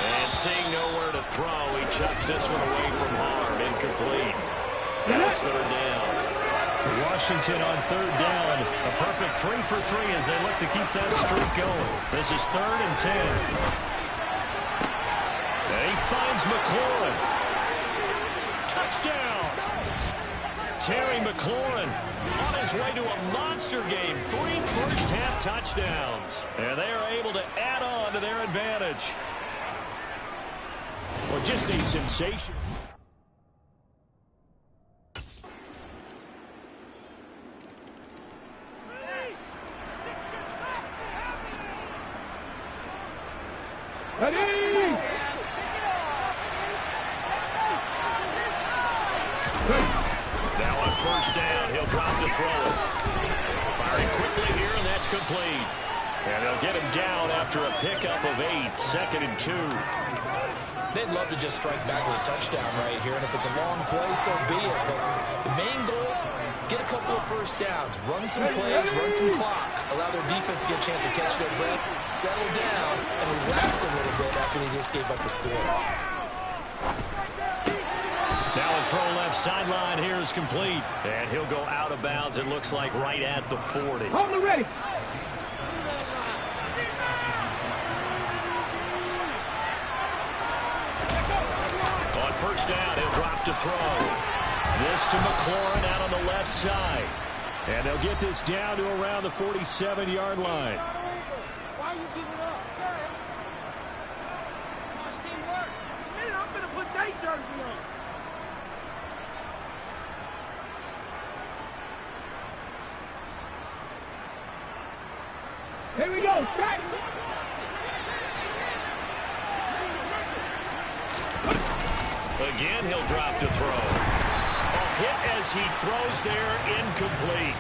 And seeing nowhere to throw, he chucks this one away from harm. Incomplete. That's third down. Washington on third down. A perfect 3 for 3 as they look to keep that streak going. This is 3rd and 10. And he finds McLaurin. Touchdown! Terry McLaurin on his way to a monster game. 3 first-half touchdowns. And they are able to add on to their advantage. Well, just a sensation. Ready? Now on first down, he'll drop to throw it. Firing quickly here, and that's complete. And they'll get him down after a pickup of 8, 2nd and 2. They'd love to just strike back with a touchdown right here, and if it's a long play, so be it. But the main goal, get a couple of first downs, run some plays, run some clock, allow their defense to get a chance to catch their breath, settle down, and relax a little bit after they just gave up a score. Now a throw left sideline here is complete. And he'll go out of bounds, it looks like, right at the 40. Hold it ready. On first down, he'll drop to throw. This to McLaurin out on the left side. And they'll get this down to around the 47-yard line. Why are you giving up? Come on, teamwork. Man, I'm going to put that jersey on. Here we go, strike! Again, he'll drop to throw. A hit as he throws there, incomplete.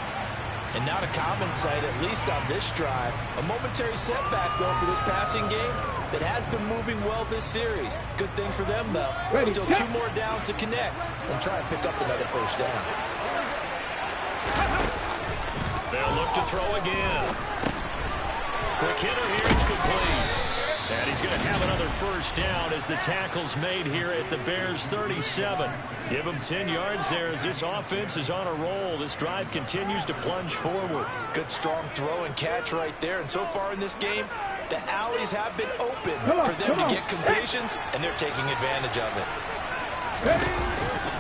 And not a common sight, at least on this drive. A momentary setback, though, for this passing game that has been moving well this series. Good thing for them, though. Still 2 more downs to connect and try and pick up another first down. They'll look to throw again. Quick hitter here, it's complete. And he's going to have another first down as the tackle's made here at the Bears' 37. Give him 10 yards there as this offense is on a roll. This drive continues to plunge forward. Good strong throw and catch right there. And so far in this game, the alleys have been open for them to get completions, and they're taking advantage of it.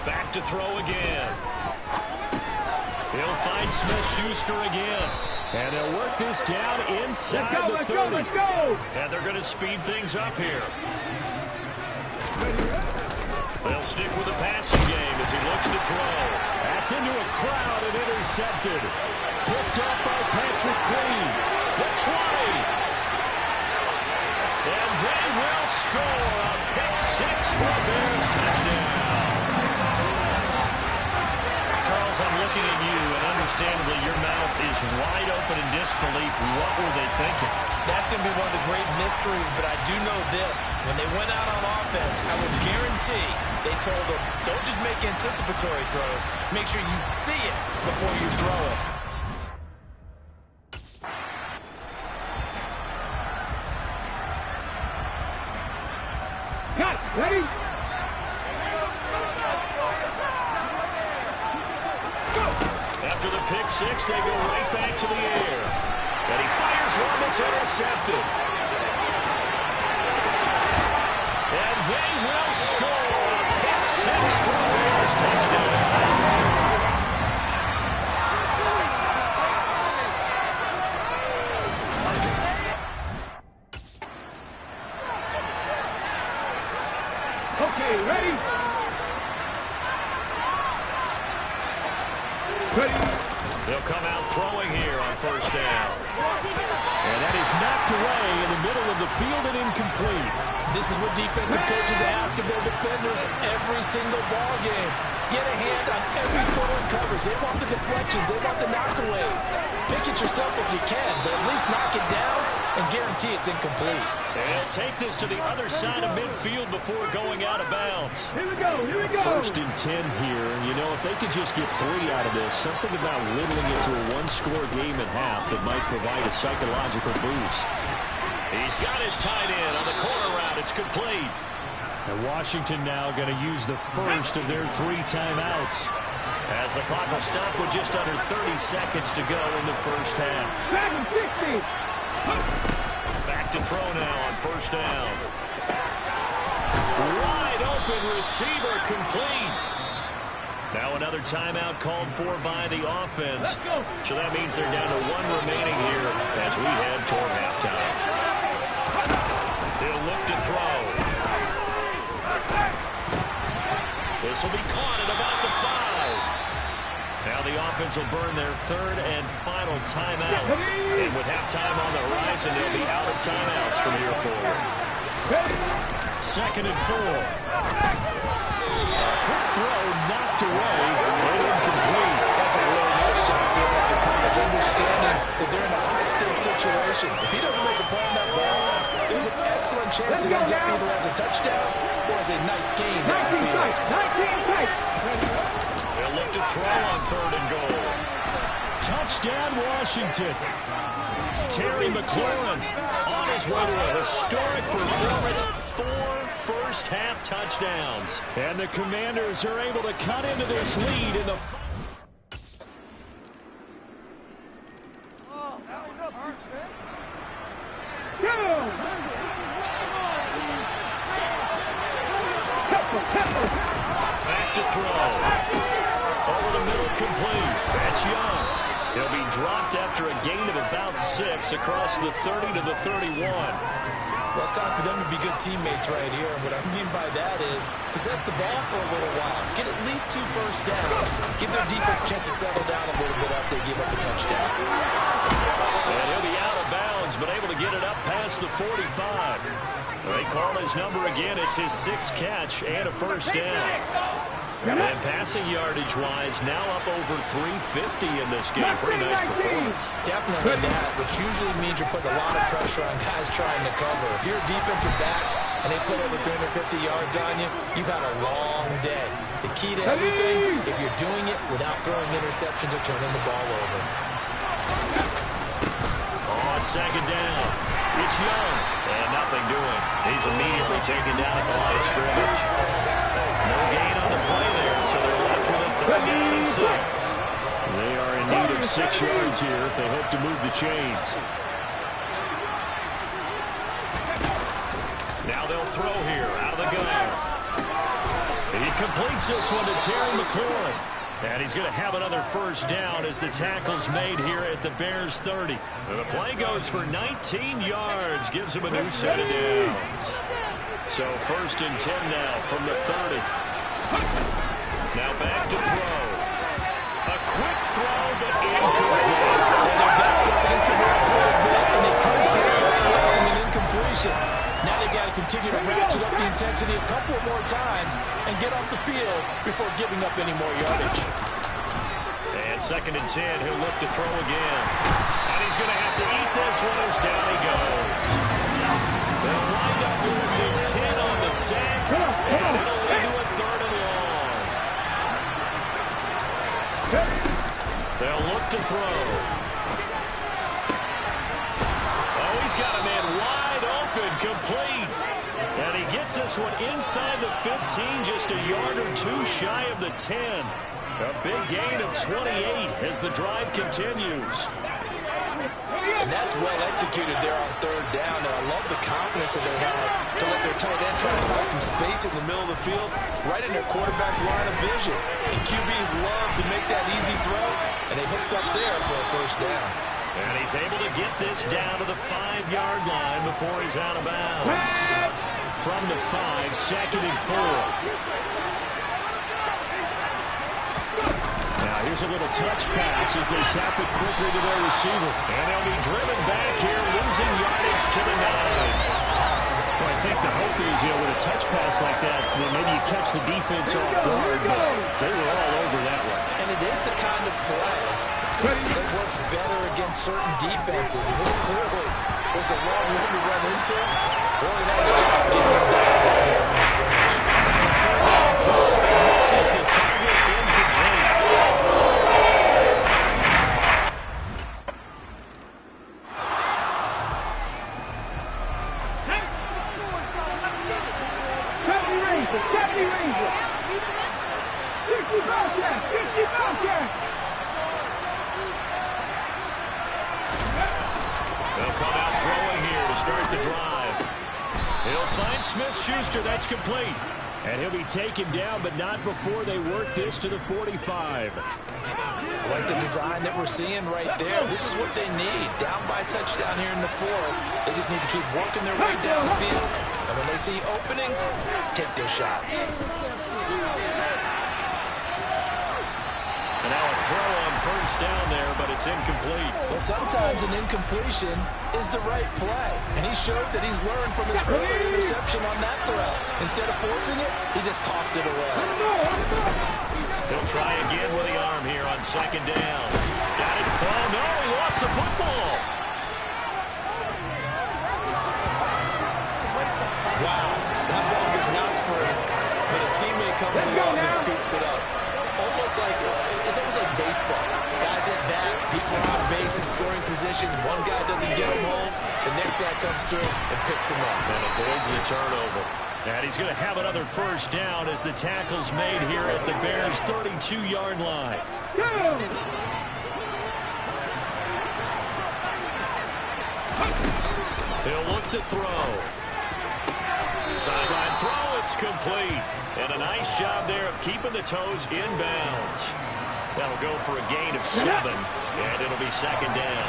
Back to throw again. He'll find Smith-Schuster again. And they'll work this down inside the 30. Let's go! And they're going to speed things up here. They'll stick with the passing game as he looks to throw. That's into a crowd and intercepted. Picked up by Patrick Queen. The 20. And they will score a pick-6 for a Bears touchdown. Charles, Charles, I'm looking at you, and understandably your mouth is wide open in disbelief. What were they thinking? That's going to be one of the great mysteries, but I do know this. When they went out on offense, I will guarantee they told them, don't just make anticipatory throws. Make sure you see it before you throw it. Got it. Ready? After the pick six, they go right back to the air. And he fires one that's intercepted. And they will score a pick six for the Bears touchdown. Okay, ready? Ready? They'll come out throwing here on first down. And that is knocked away in the middle of the field and incomplete. This is what defensive coaches ask of their defenders every single ball game. Get a hand on every throw in coverage. They want the deflections. They want the knockaways. Pick it yourself if you can, but at least knock it down and guarantee it's incomplete. And he'll take this to the other side of midfield before going out of bounds. Here we go, here we go. 1st and 10 here. And, you know, if they could just get 3 out of this, something about whittling it to a one-score game at half that might provide a psychological boost. He's got his tight end on the corner route. It's complete. And Washington now going to use the first of their 3 timeouts, as the clock will stop with just under 30 seconds to go in the first half. 7-60. Back to throw now on first down. Wide open receiver, complete. Now another timeout called for by the offense. So that means they're down to 1 remaining here as we head toward halftime. He'll look to throw. This will be caught at about the 5. Now the offense will burn their 3rd and final timeout. And with halftime on the horizon, they'll be out of timeouts from here forward. 2nd and 4. Quick throw knocked away and incomplete. That's a really nice job there by the coverage, understanding that they're in a high-stakes situation. If he doesn't make a play on that ball, there's an excellent chance it ends up either as a touchdown or as a nice gain. 19 tight, 19 tight. They'll look to throw on 3rd and goal. Touchdown, Washington. Terry McLaurin on his way to a historic performance. 4 first-half touchdowns. And the Commanders are able to cut into this lead in the... Back to throw. Over the middle, complete. That's Young. He'll be dropped after a gain of about 6 across the 30 to the 31. Well, it's time for them to be good teammates right here. And what I mean by that is possess the ball for a little while. Get at least 2 first downs. Give their defense a chance to settle down a little bit after they give up a touchdown. And he'll be out of bounds, but able to get it up past the 45. They call his number again. It's his 6th catch and a first down. And passing yardage-wise, now up over 350 in this game. Pretty nice performance. Definitely that, which usually means you're putting a lot of pressure on guys trying to cover. If you're a defensive back and they put over 350 yards on you, you've had a long day. The key to everything, if you're doing it without throwing interceptions or turning the ball over. On 2nd down, it's Young. And nothing doing. He's immediately taken down at the line of scrimmage. No gain on the play there, so they're left with a 3rd down and 6. They are in need of 6 yards here if they hope to move the chains. Now they'll throw here out of the gun. He completes this one to Terry McLaurin. And he's going to have another first down as the tackle's made here at the Bears 30. And the play goes for 19 yards, gives him a new set of downs. So 1st and 10 now from the 30. Now back to throw. A quick throw, but incomplete. And their backs up against the wall a little bit, and they come through an incompletion. Now they've got to continue to ratchet up the intensity a couple more times and get off the field before giving up any more yardage. And 2nd and 10, he'll look to throw again. And he's going to have to eat this one as down he goes. They'll wind up losing 10 on the sack, and it'll lead to a 3rd and long. They'll look to throw. Oh, he's got a man wide open, complete. And he gets this one inside the 15, just a yard or 2 shy of the 10. A big gain of 28 as the drive continues. And that's well executed there on 3rd down. And I love the confidence that they had to let their tight end try to find some space in the middle of the field, right in their quarterback's line of vision. And QBs love to make that easy throw, and they hooked up there for a 1st down. And he's able to get this down to the 5-yard line before he's out of bounds. From the 5, 2nd and 4. Now here's a little touch pass as they tap it quickly to their receiver. And they'll be driven back here, losing yardage to the 9. Well, I think the hope is, with a touch pass like that, maybe you catch the defense off guard, but they were all over that one. And it is the kind of play that works better against certain defenses. And this clearly was a long one to run into. Really nice job getting them back here on this one. Misses the target, incomplete. Deputy Ranger! 50 Bobcat! 50 Bobcat! They'll come out throwing here to start the drive. He'll find Smith-Schuster. That's complete. And he'll be taken down, but not before they work this to the 45. Like the design that we're seeing right there. This is what they need. Down by a touchdown here in the 4th. They just need to keep working their way downfield. And when they see openings, take their shots. And now a throw on 1st down there, but it's incomplete. Well, sometimes an incompletion is the right play. And he showed that he's learned from his earlier interception on that throw. Instead of forcing it, he just tossed it away. He'll try again with the arm here on 2nd down. Got it. Oh, no, he lost the football. Wow, that ball was not free, but a teammate comes along and scoops it up. It's almost like baseball. Guys at bat, people are on base in scoring position. One guy doesn't get him home. The next guy comes through and picks him up. And avoids the turnover. And he's going to have another 1st down as the tackle's made here at the Bears' 32-yard line. He'll look to throw. Sideline throw, it's complete. And a nice job there of keeping the toes inbounds. That'll go for a gain of 7, and it'll be 2nd down.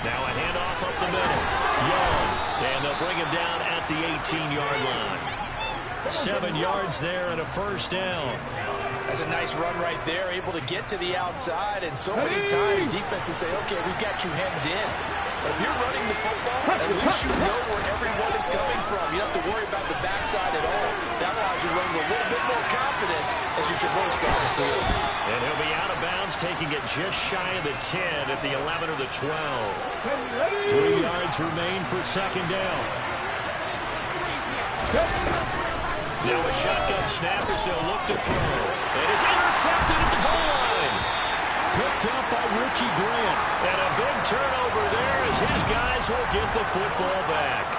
Now a handoff up the middle. Young, and they'll bring him down at the 18-yard line. 7 yards there and a 1st down. That's a nice run right there, able to get to the outside, and so many times defenses say, okay, we've got you hemmed in. But if you're running the football, at least you know where everyone is coming from. You don't have to worry about the backside at all. That allows you to run with a little bit more confidence as you traverse down the field. And he'll be out of bounds, taking it just shy of the 10 at the 11 or the 12. 3 yards remain for 2nd down. Now a shotgun snap as they'll look to throw. It is intercepted at the goal line. Picked up by Richie Grant. And a big turnover there as his guys will get the football back.